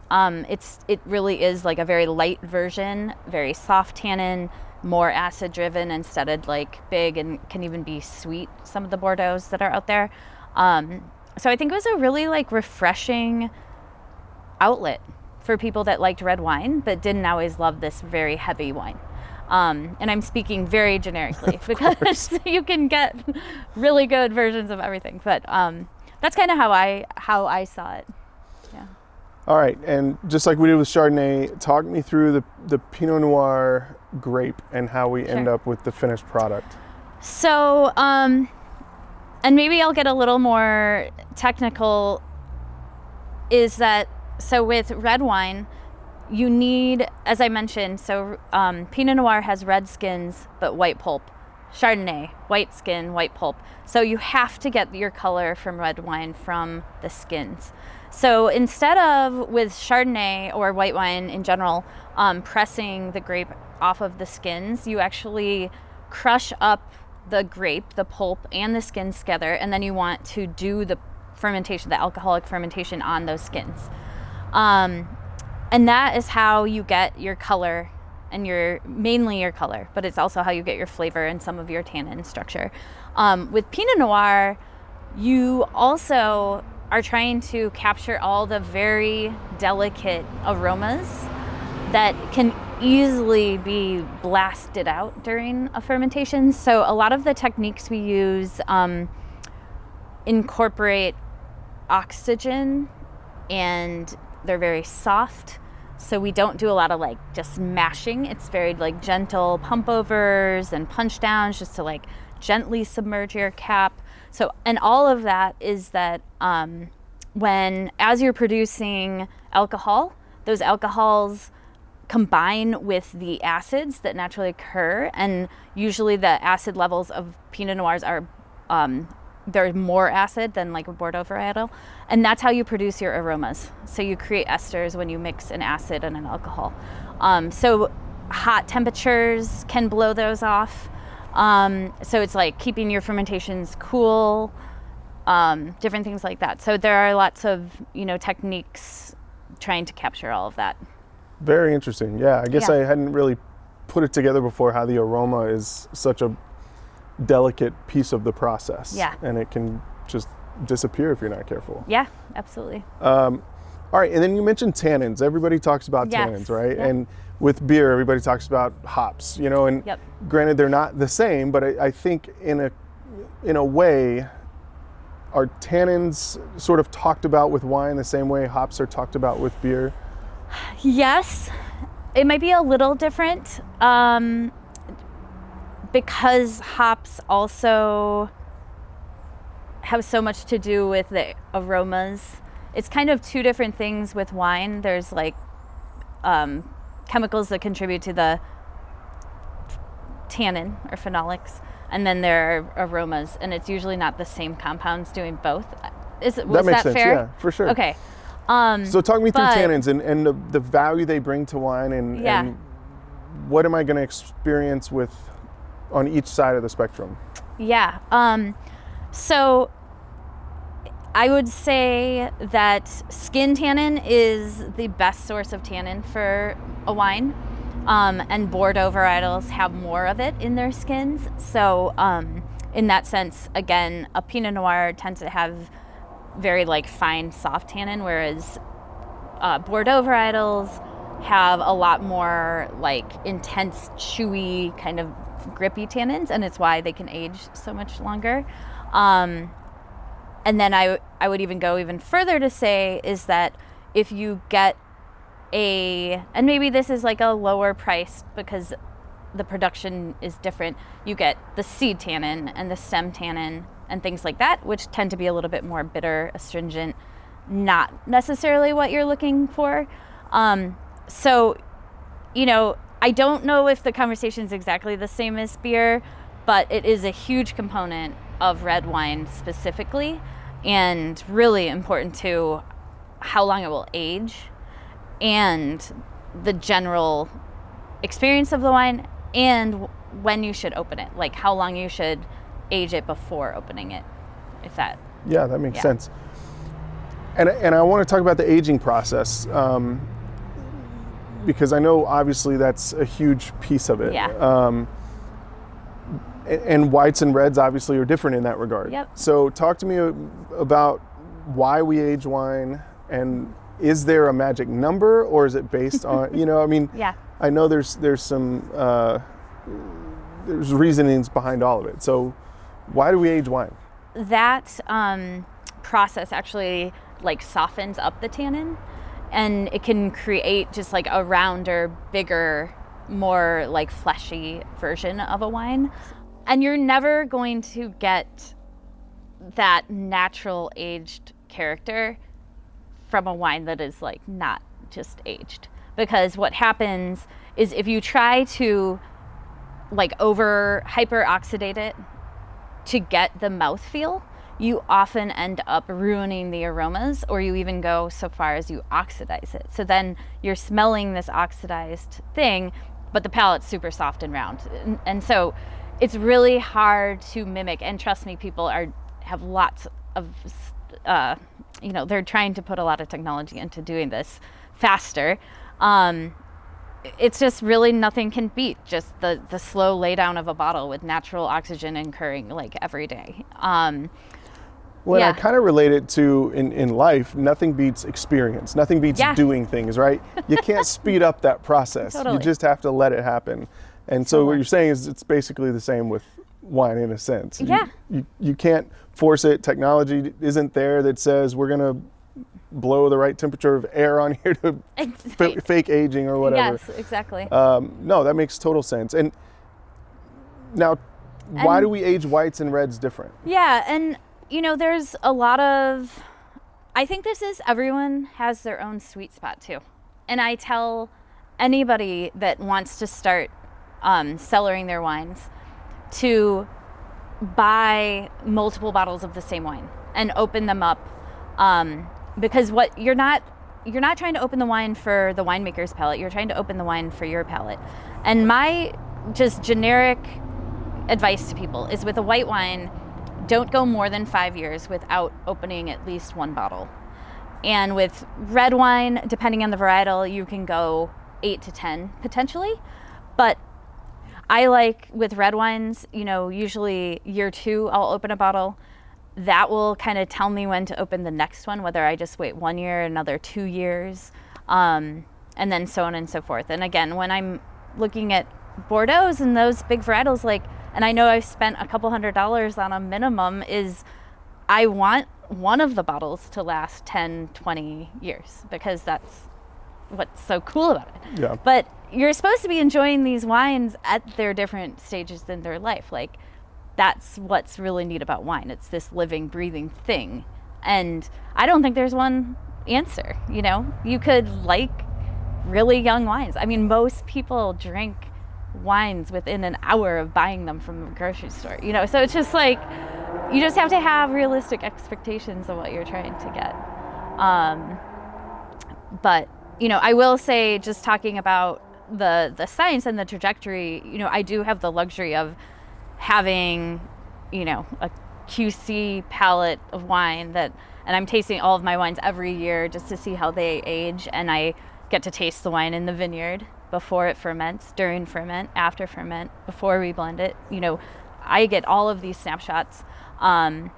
It really is like a very light version, very soft tannin, more acid driven instead of like big, and can even be sweet, some of the Bordeaux's that are out there. So I think it was a really like refreshing outlet for people that liked red wine but didn't always love this very heavy wine. And I'm speaking very generically because you can get really good versions of everything. But that's kind of how I saw it. Yeah. All right, and just like we did with Chardonnay, talk me through the Pinot Noir grape and how we end up with the finished product. So, and maybe I'll get a little more technical, is that, so with red wine, you need, as I mentioned, so Pinot Noir has red skins but white pulp. Chardonnay, white skin, white pulp. So you have to get your color from red wine from the skins. So instead of with Chardonnay or white wine in general, pressing the grape off of the skins, you actually crush up the grape, the pulp, and the skins together, and then you want to do the fermentation, the alcoholic fermentation on those skins. And that is how you get your color, and mainly your color, but it's also how you get your flavor and some of your tannin structure. With Pinot Noir, you also are trying to capture all the very delicate aromas that can easily be blasted out during a fermentation. So a lot of the techniques we use incorporate oxygen, and they're very soft. So we don't do a lot of like just mashing. It's very like gentle pump overs and punch downs just to like gently submerge your cap. So, and all of that is that as you're producing alcohol, those alcohols combine with the acids that naturally occur, and usually the acid levels of Pinot Noirs are they're more acid than like a Bordeaux varietal, and that's how you produce your aromas. So you create esters when you mix an acid and an alcohol. So hot temperatures can blow those off. So it's like keeping your fermentations cool, different things like that. So there are lots of techniques trying to capture all of that. Very interesting. Yeah, I guess I hadn't really put it together before, how the aroma is such a delicate piece of the process. Yeah. And it can just disappear if you're not careful. Yeah, absolutely. All right, and then you mentioned tannins. Everybody talks about tannins, right? Yep. And with beer, everybody talks about hops, and granted they're not the same, but I think in a way, are tannins sort of talked about with wine the same way hops are talked about with beer? Yes, it might be a little different because hops also have so much to do with the aromas. It's kind of two different things with wine. There's like chemicals that contribute to the tannin or phenolics, and then there are aromas, and it's usually not the same compounds doing both. Was that makes that sense. fair? Yeah, for sure. Okay. So talk me through but- tannins and the value they bring to wine, and what am I going to experience with on each side of the spectrum? Yeah. So I would say that skin tannin is the best source of tannin for a wine. And Bordeaux varietals have more of it in their skins. So in that sense, again, a Pinot Noir tends to have very like fine, soft tannin, whereas Bordeaux varietals have a lot more like intense, chewy, kind of grippy tannins, and it's why they can age so much longer. And then I would even go even further to say is that if you get and maybe this is like a lower price because the production is different, you get the seed tannin and the stem tannin and things like that, which tend to be a little bit more bitter, astringent, not necessarily what you're looking for. So, I don't know if the conversation is exactly the same as beer, but it is a huge component of red wine specifically, and really important to how long it will age and the general experience of the wine and when you should open it, like how long you should age it before opening it, if that. Yeah, that makes sense. And I want to talk about the aging process, because I know obviously that's a huge piece of it. Yeah. And whites and reds obviously are different in that regard. Yep. So talk to me about why we age wine, and is there a magic number, or is it based on, Yeah. I know there's some, there's reasonings behind all of it. So why do we age wine? That process actually like softens up the tannin, and it can create just like a rounder, bigger, more like fleshy version of a wine. And you're never going to get that natural aged character from a wine that is like not just aged. Because what happens is if you try to like hyper oxidate it to get the mouthfeel, you often end up ruining the aromas, or you even go so far as you oxidize it. So then you're smelling this oxidized thing, but the palate's super soft and round. And so it's really hard to mimic. And trust me, people have lots of, they're trying to put a lot of technology into doing this faster. It's just really nothing can beat just the slow lay down of a bottle with natural oxygen occurring like every day. I kind of relate it to in life, nothing beats experience. Nothing beats doing things, right? You can't speed up that process. Totally. You just have to let it happen. And so what you're saying is it's basically the same with wine in a sense. Yeah. You can't force it. Technology isn't there that says we're going to blow the right temperature of air on here to fake aging or whatever. Yes, exactly. No, that makes total sense. And now, why do we age whites and reds different? Yeah, and there's a lot of, I think everyone has their own sweet spot too. And I tell anybody that wants to start cellaring their wines to buy multiple bottles of the same wine and open them up. Because what you're not trying to open the wine for the winemaker's palate, you're trying to open the wine for your palate. And my just generic advice to people is with a white wine, don't go more than 5 years without opening at least one bottle. And with red wine, depending on the varietal, you can go 8 to 10 potentially. But I like with red wines, usually year 2, I'll open a bottle. That will kind of tell me when to open the next one, whether I just wait 1 year, another 2 years, and then so on and so forth. And again, when I'm looking at Bordeaux's and those big varietals, and I know I've spent a couple $100 on a minimum, is I want one of the bottles to last 10, 20 years because that's what's so cool about it. Yeah. But you're supposed to be enjoying these wines at their different stages in their life. Like that's what's really neat about wine. It's this living, breathing thing. And I don't think there's one answer, you know? You could like really young wines. I mean, most people drink wines within an hour of buying them from the grocery store, you know? So it's just like, you just have to have realistic expectations of what you're trying to get. But, you know, I will say, just talking about the science and the trajectory, you know, I do have the luxury of having, you know, a QC palette of wine and I'm tasting all of my wines every year just to see how they age, and I get to taste the wine in the vineyard before it ferments, during ferment, after ferment, before we blend it. You know, I get all of these snapshots, and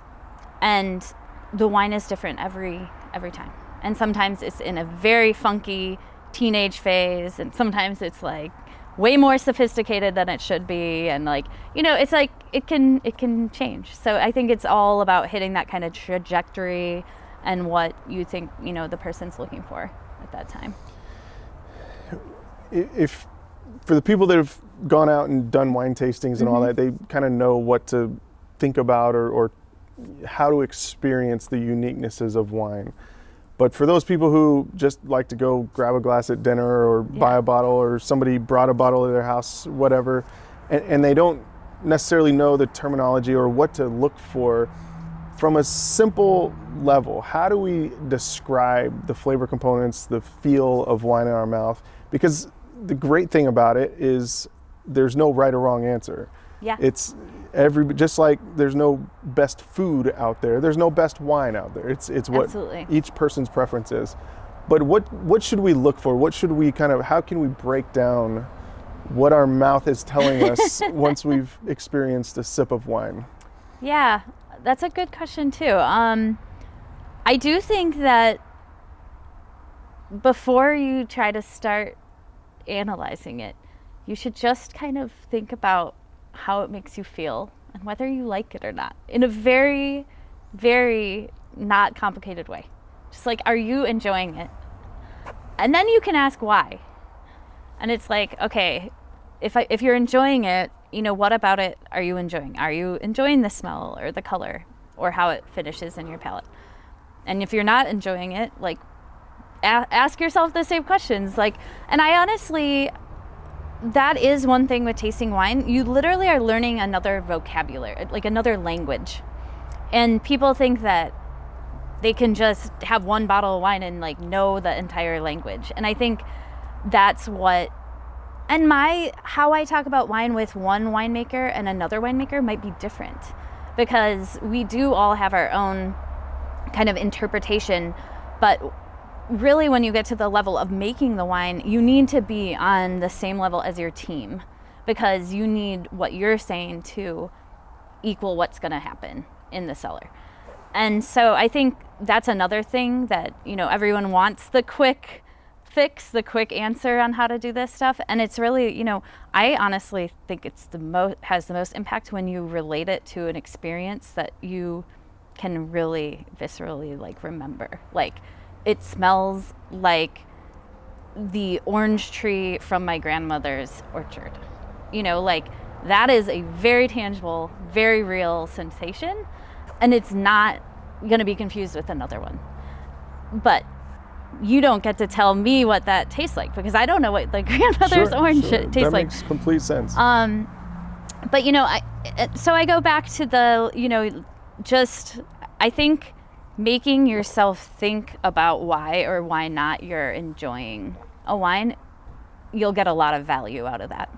the wine is different every time. And sometimes it's in a very funky teenage phase, and sometimes it's like way more sophisticated than it should be, and like, you know, it's like it can change. So I think it's all about hitting that kind of trajectory and what you think, you know, the person's looking for at that time. If for the people that have gone out and done wine tastings and all that, they kind of know what to think about or how to experience the uniquenesses of wine. But for those people who just like to go grab a glass at dinner or buy a bottle, or somebody brought a bottle to their house, whatever, and they don't necessarily know the terminology or what to look for, from a simple level, how do we describe the flavor components, the feel of wine in our mouth? Because the great thing about it is there's no right or wrong answer. Yeah. It's just like there's no best food out there, there's no best wine out there. It's what Absolutely. Each person's preference is. But what should we look for? What should we how can we break down what our mouth is telling us once we've experienced a sip of wine? Yeah, that's a good question too. I do think that before you try to start analyzing it, you should just kind of think about how it makes you feel and whether you like it or not, in a very, very not complicated way. Just like, are you enjoying it? And then you can ask why. And it's like, okay, if you're enjoying it, you know, what about it are you enjoying? Are you enjoying the smell or the color or how it finishes in your palate? And if you're not enjoying it, like, ask yourself the same questions. Like, and I honestly, that is one thing with tasting wine. You literally are learning another vocabulary, like another language. And people think that they can just have one bottle of wine and like know the entire language. And I think that's what, and how I talk about wine with one winemaker and another winemaker might be different, because we do all have our own kind of interpretation. But really, when you get to the level of making the wine, you need to be on the same level as your team, because you need what you're saying to equal what's going to happen in the cellar. And so I think that's another thing that, you know, everyone wants the quick fix, the quick answer on how to do this stuff. And it's really, you know, I honestly think it's has the most impact when you relate it to an experience that you can really viscerally like remember. Like, it smells like the orange tree from my grandmother's orchard. You know, like, that is a very tangible, very real sensation, and it's not going to be confused with another one. But you don't get to tell me what that tastes like, because I don't know what like grandmother's orange tastes like. That makes complete sense. But, you know, I go back to the, you know, just, I think making yourself think about why or why not you're enjoying a wine, you'll get a lot of value out of that.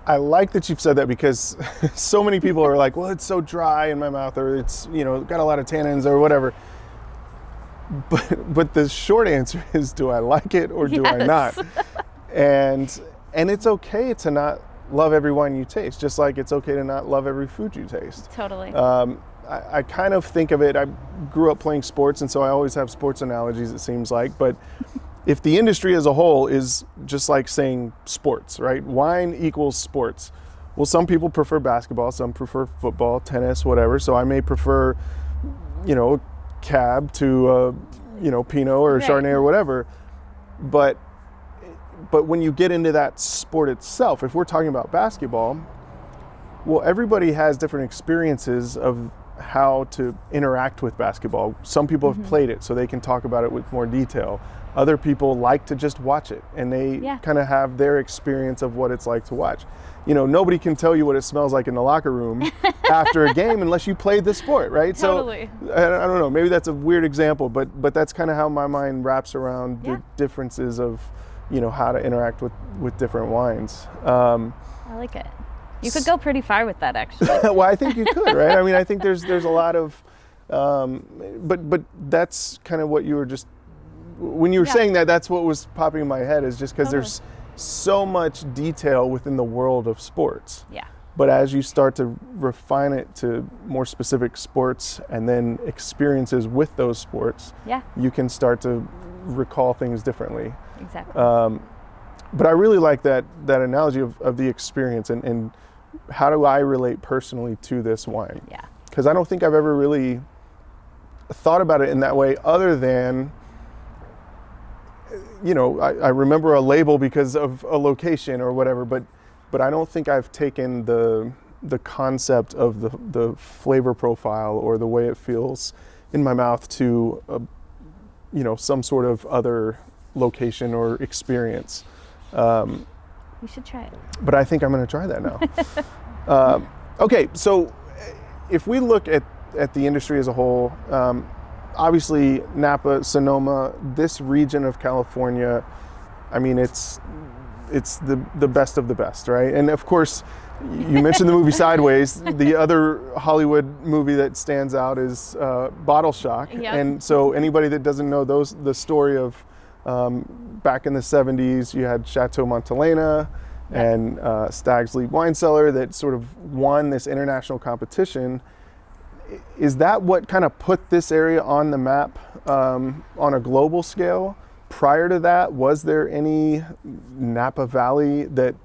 I like that you've said that, because so many people are like, well, it's so dry in my mouth, or it's, you know, got a lot of tannins or whatever. But the short answer is, do I like it or do I not? And it's okay to not love every wine you taste, just like it's okay to not love every food you taste. Totally. I kind of think of it, I grew up playing sports, and so I always have sports analogies, it seems like. But if the industry as a whole is just like saying sports, right? Wine equals sports. Well, some people prefer basketball, some prefer football, tennis, whatever. So I may prefer, you know, Cab to, you know, Pinot or Chardonnay or whatever. But when you get into that sport itself, if we're talking about basketball, Well, everybody has different experiences of how to interact with basketball. Some people have played it, so they can talk about it with more detail. Other people like to just watch it, and they kind of have their experience of what it's like to watch. You know, nobody can tell you what it smells like in the locker room after a game unless you played the sport, right? Totally. So I don't know, maybe that's a weird example, but that's kind of how my mind wraps around the differences of, you know, how to interact with different wines. I like it. You could go pretty far with that, actually. Well, I think you could, right? I mean, I think there's a lot of, but that's kind of what you were just, when you were saying that, that's what was popping in my head, is just because there's so much detail within the world of sports. Yeah. But as you start to refine it to more specific sports and then experiences with those sports, you can start to recall things differently. Exactly. But I really like that analogy of the experience and how do I relate personally to this wine? Yeah. Because I don't think I've ever really thought about it in that way, other than, you know, I remember a label because of a location or whatever, but I don't think I've taken the concept of the flavor profile or the way it feels in my mouth to, you know, some sort of other location or experience. You should try it. But I think I'm going to try that now. Okay, so if we look at the industry as a whole, obviously Napa, Sonoma, this region of California, I mean, it's the best of the best, right? And of course, you mentioned the movie Sideways. The other Hollywood movie that stands out is Bottle Shock. Yep. And so anybody that doesn't know the story of back in the 70s, you had Chateau Montelena and Stag's Leap Wine Cellar that sort of won this international competition. Is that what kind of put this area on the map on a global scale? Prior to that, was there any Napa Valley that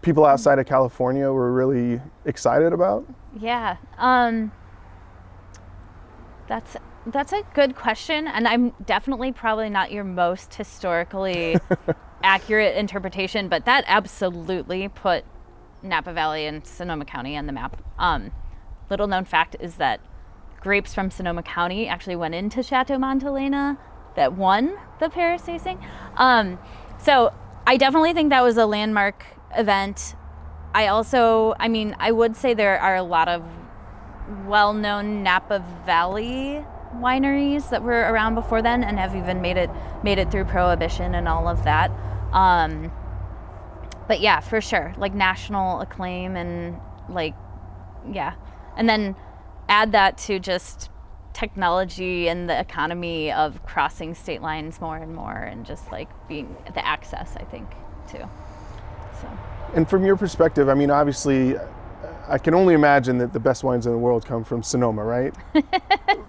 people outside of California were really excited about? Yeah, that's a good question, and I'm definitely probably not your most historically accurate interpretation, but that absolutely put Napa Valley and Sonoma County on the map. Little known fact is that grapes from Sonoma County actually went into Chateau Montelena that won the Paris tasting. So I definitely think that was a landmark event. I would say there are a lot of well-known Napa Valley wineries that were around before then and have even made it through Prohibition and all of that. But yeah, for sure, like national acclaim and and then add that to just technology and the economy of crossing state lines more and more, and just like being the access, I think, too. So. And from your perspective, I mean, obviously, I can only imagine that the best wines in the world come from Sonoma, right?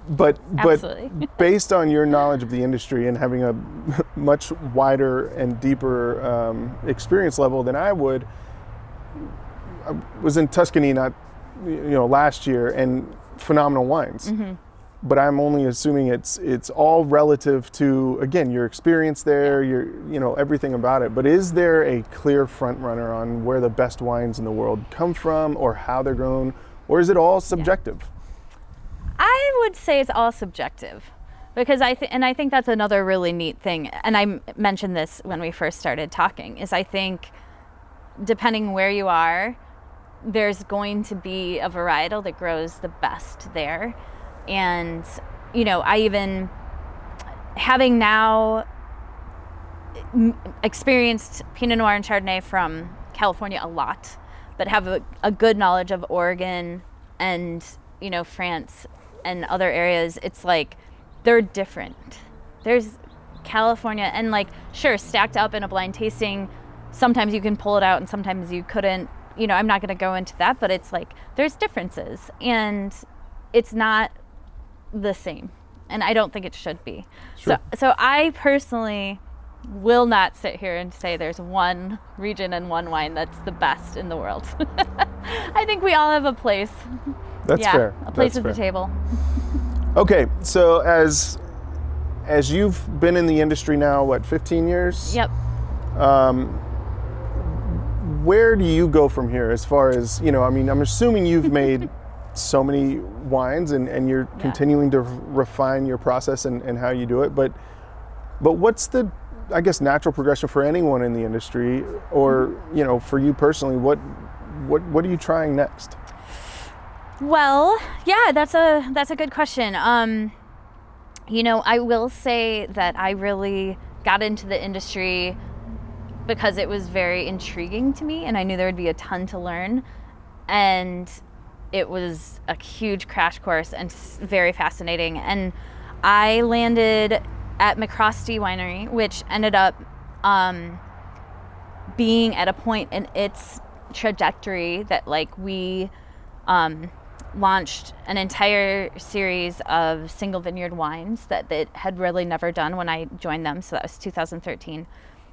But based on your knowledge of the industry and having a much wider and deeper experience level than I would, I was in Tuscany last year, and phenomenal wines. Mm-hmm. But I'm only assuming it's all relative to, again, your experience there, everything about it. But is there a clear front runner on where the best wines in the world come from, or how they're grown, or is it all subjective? I would say it's all subjective, because I think that's another really neat thing. And I mentioned this when we first started talking, is I think depending where you are, there's going to be a varietal that grows the best there. And, I even, having now experienced Pinot Noir and Chardonnay from California a lot, but have a good knowledge of Oregon and, France and other areas, it's like they're different. There's California, and sure, stacked up in a blind tasting, sometimes you can pull it out and sometimes you couldn't. I'm not going to go into that, but it's like there's differences, and it's not the same, and I don't think it should be. Sure. So I personally will not sit here and say there's one region and one wine that's the best in the world. I think we all have a place. That's fair. A place at the table. Okay, so as you've been in the industry now, 15 years? Yep. where do you go from here as far as, I mean, I'm assuming you've made so many wines and you're continuing to refine your process and how you do it, but what's the, I guess, natural progression for anyone in the industry, or, for you personally, what are you trying next? Well, yeah, that's a good question. I will say that I really got into the industry because it was very intriguing to me, and I knew there would be a ton to learn, and it was a huge crash course and very fascinating. And I landed at MacRostie Winery, which ended up being at a point in its trajectory that we launched an entire series of single vineyard wines that it had really never done when I joined them. So that was 2013.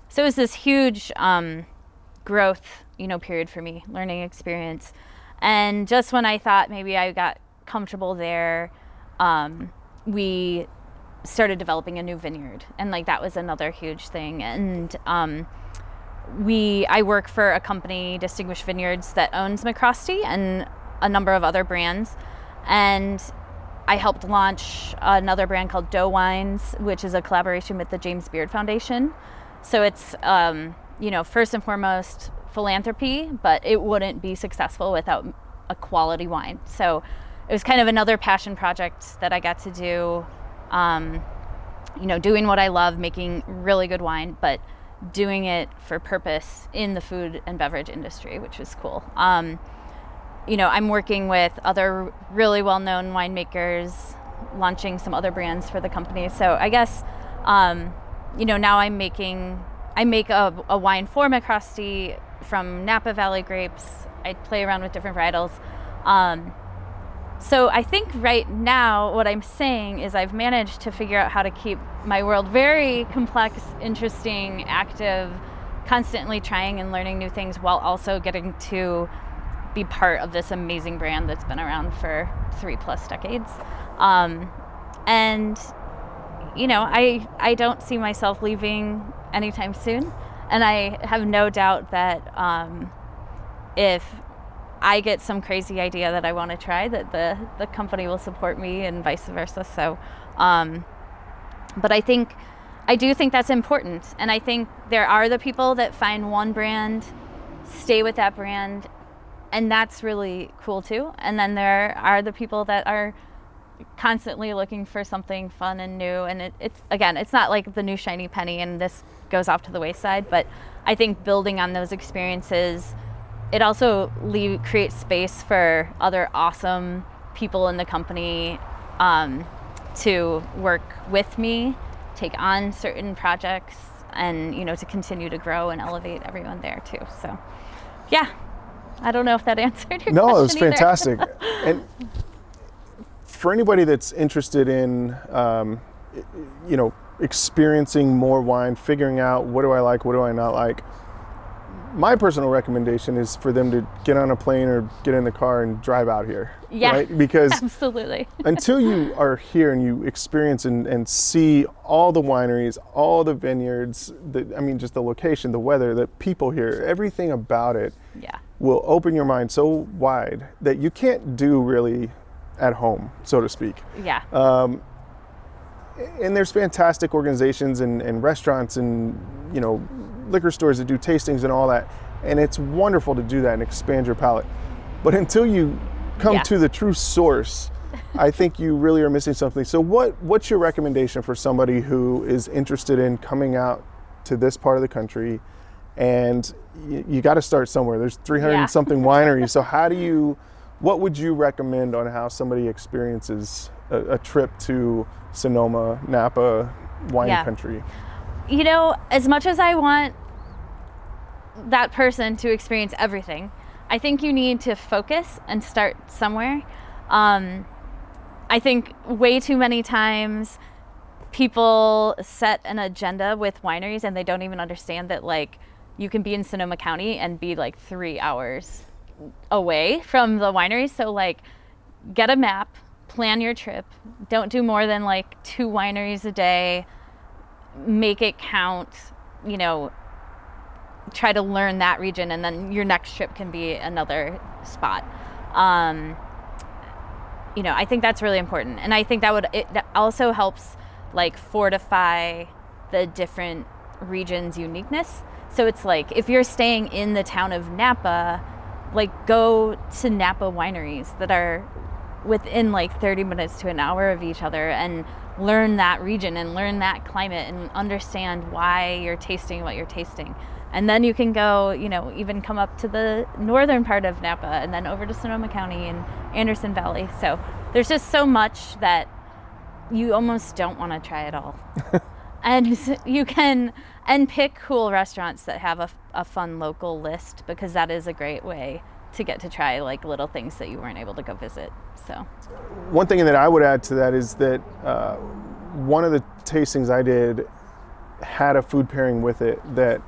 So it was this huge growth, period for me, learning experience. And just when I thought maybe I got comfortable there, we started developing a new vineyard, and that was another huge thing. And I work for a company, Distinguished Vineyards, that owns MacRostie and a number of other brands, and I helped launch another brand called Doe Wines, which is a collaboration with the James Beard Foundation. So it's first and foremost philanthropy, but it wouldn't be successful without a quality wine. So it was kind of another passion project that I got to do, doing what I love, making really good wine, but doing it for purpose in the food and beverage industry, which was cool. I'm working with other really well-known winemakers, launching some other brands for the company. So I guess, now I make a wine for MacRostie from Napa Valley grapes. I play around with different varietals. So I think right now what I'm saying is I've managed to figure out how to keep my world very complex, interesting, active, constantly trying and learning new things while also getting to be part of this amazing brand that's been around for 3+ decades. I don't see myself leaving anytime soon. And I have no doubt that if I get some crazy idea that I want to try, that the company will support me and vice versa. So, but I do think that's important. And I think there are the people that find one brand, stay with that brand, and that's really cool too. And then there are the people that are constantly looking for something fun and new. And it's not like the new shiny penny and this goes off to the wayside, but I think building on those experiences, it also creates space for other awesome people in the company to work with me, take on certain projects, and to continue to grow and elevate everyone there too. So, yeah, I don't know if that answered your question. No, it was either. fantastic. And for anybody that's interested in, experiencing more wine, figuring out what do I like, what do I not like, my personal recommendation is for them to get on a plane or get in the car and drive out here. Yeah, right? Because absolutely. until you are here and you experience and see all the wineries, all the vineyards, just the location, the weather, the people here, everything about it will open your mind so wide that you can't do really at home, so to speak. Yeah. And there's fantastic organizations and restaurants and, liquor stores that do tastings and all that. And it's wonderful to do that and expand your palate. But until you come to the true source, I think you really are missing something. So what's your recommendation for somebody who is interested in coming out to this part of the country? And you got to start somewhere. There's 300 and something wineries. So what would you recommend on how somebody experiences a trip to Sonoma, Napa wine country? As much as I want that person to experience everything, I think you need to focus and start somewhere. I think way too many times people set an agenda with wineries and they don't even understand that you can be in Sonoma County and be 3 hours away from the wineries. So get a map, plan your trip, don't do more than 2 wineries a day, make it count, try to learn that region, and then your next trip can be another spot. I think that's really important, and I think that also helps like fortify the different regions' uniqueness. So it's like if you're staying in the town of Napa, like go to Napa wineries that are within like 30 minutes to an hour of each other and learn that region and learn that climate and understand why you're tasting what you're tasting. And then you can go, even come up to the northern part of Napa and then over to Sonoma County and Anderson Valley. So there's just so much that you almost don't want to try it all. And you can pick cool restaurants that have a fun local list, because that is a great way to get to try like little things that you weren't able to go visit. So one thing that I would add to that is that one of the tastings I did had a food pairing with it that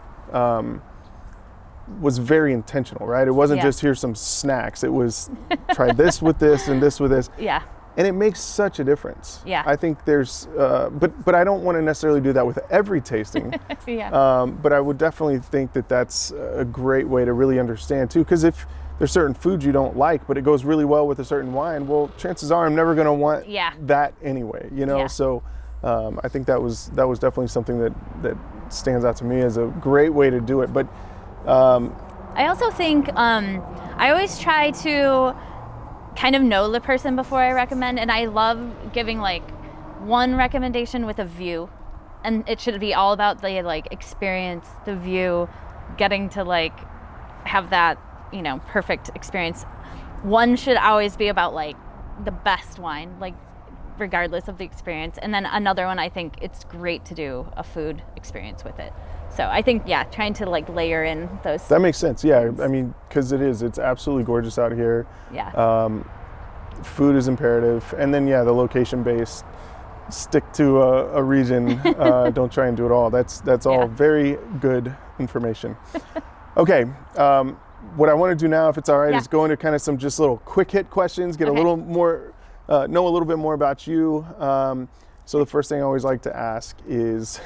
was very intentional, right? It wasn't just here's some snacks. It was try this with this and this with this. Yeah. And it makes such a difference. Yeah. I think there's, but I don't want to necessarily do that with every tasting. Yeah. But I would definitely think that that's a great way to really understand too. Because if there's certain foods you don't like, but it goes really well with a certain wine, well, chances are I'm never going to want that anyway. Yeah. So I think that was definitely something that stands out to me as a great way to do it. But I also think I always try to kind of know the person before I recommend, and I love giving like one recommendation with a view, and it should be all about the like experience, the view, getting to like have that perfect experience. One should always be about like the best wine, like regardless of the experience, and then another one I think it's great to do a food experience with it. So I think trying to like layer in those. That makes sense. Yeah, I mean, because it's absolutely gorgeous out here. Yeah. Food is imperative, and then the location based. Stick to a region. Don't try and do it all. That's all very good information. Okay. What I want to do now, if it's all right, is go into kind of some just little quick hit questions. Get a little more, know a little bit more about you. So the first thing I always like to ask is.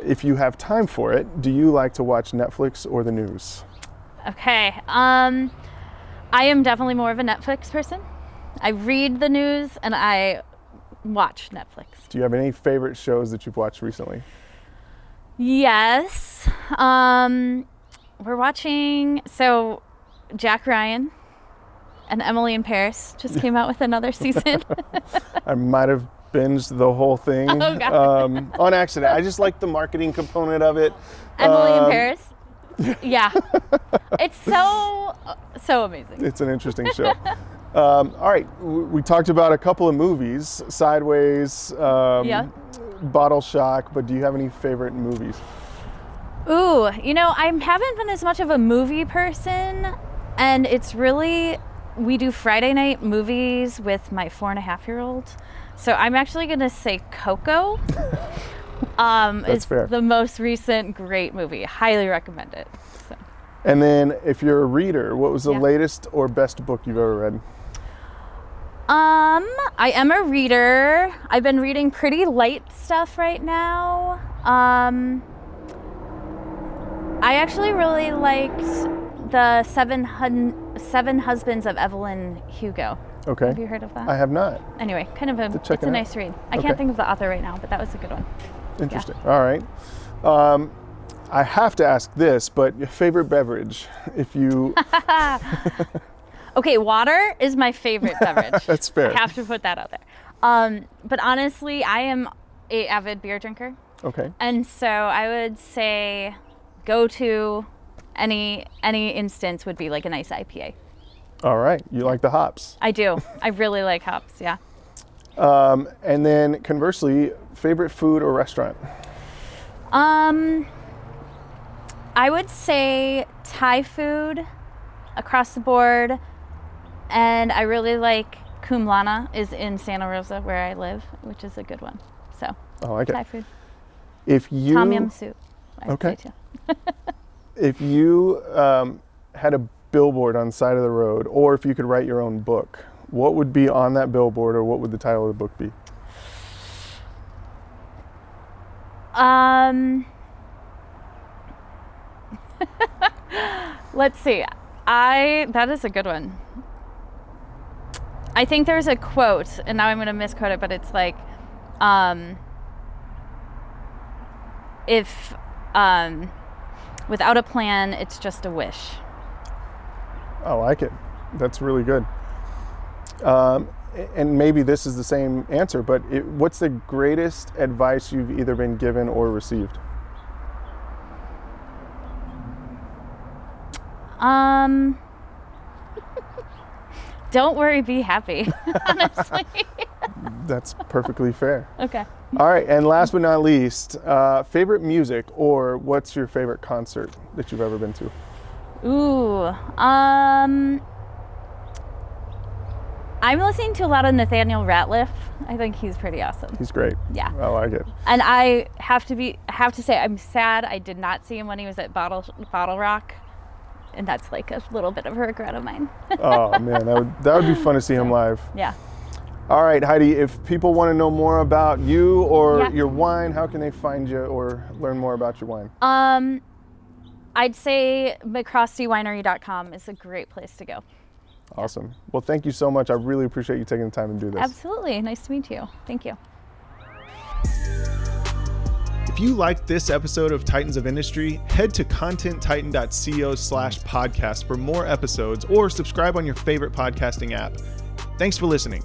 If you have time for it, do you like to watch Netflix or the news? Okay. I am definitely more of a Netflix person. I read the news and I watch Netflix. Do you have any favorite shows that you've watched recently? Yes. We're watching, Jack Ryan and Emily in Paris just came out with another season. I might have binged the whole thing on accident. I just like the marketing component of it. Emily in Paris? Yeah. It's so amazing. It's an interesting show. All right, we talked about a couple of movies, Sideways, Bottle Shock, but do you have any favorite movies? Ooh, I haven't been as much of a movie person, and it's really, we do Friday night movies with my 4.5-year-old. So I'm actually going to say Coco. It's fair. The most recent great movie. Highly recommend it. So. And then if you're a reader, what was the latest or best book you've ever read? I am a reader. I've been reading pretty light stuff right now. I actually really liked the Seven Husbands of Evelyn Hugo. Okay. Have you heard of that? I have not. Anyway, it's a nice read. I can't think of the author right now, but that was a good one. Interesting. Yeah. All right. I have to ask this, but your favorite beverage, if you... Okay, water is my favorite beverage. That's fair. I have to put that out there. But honestly, I am an avid beer drinker. Okay. And so I would say go to any instance would be like a nice IPA. All right. You like the hops. I do. I really like hops, yeah. And then conversely, favorite food or restaurant? I would say Thai food across the board. And I really like Kumlana is in Santa Rosa where I live, which is a good one. So I like it. Thai food. If you Tom Yum soup. I would say too. If you had a billboard on the side of the road, or if you could write your own book, what would be on that billboard, or what would the title of the book be? Let's see. That is a good one. I think there's a quote, and now I'm going to misquote it, but it's like, if without a plan, it's just a wish. I like it. That's really good. And maybe this is the same answer, but what's the greatest advice you've either been given or received? Don't worry, be happy, honestly. That's perfectly fair. Okay. All right, and last but not least, favorite music, or what's your favorite concert that you've ever been to? Ooh, I'm listening to a lot of Nathaniel Rateliff. I think he's pretty awesome. He's great. Yeah. I like it. And I have to say I'm sad I did not see him when he was at Bottle Rock. And that's like a little bit of a regret of mine. Oh man, that would be fun to see him live. Yeah. All right, Heidi, if people want to know more about you or Yeah. your wine, how can they find you or learn more about your wine? I'd say MacRostieWinery.com is a great place to go. Awesome. Well, thank you so much. I really appreciate you taking the time to do this. Absolutely. Nice to meet you. Thank you. If you liked this episode of Titans of Industry, head to contenttitan.co/podcast for more episodes or subscribe on your favorite podcasting app. Thanks for listening.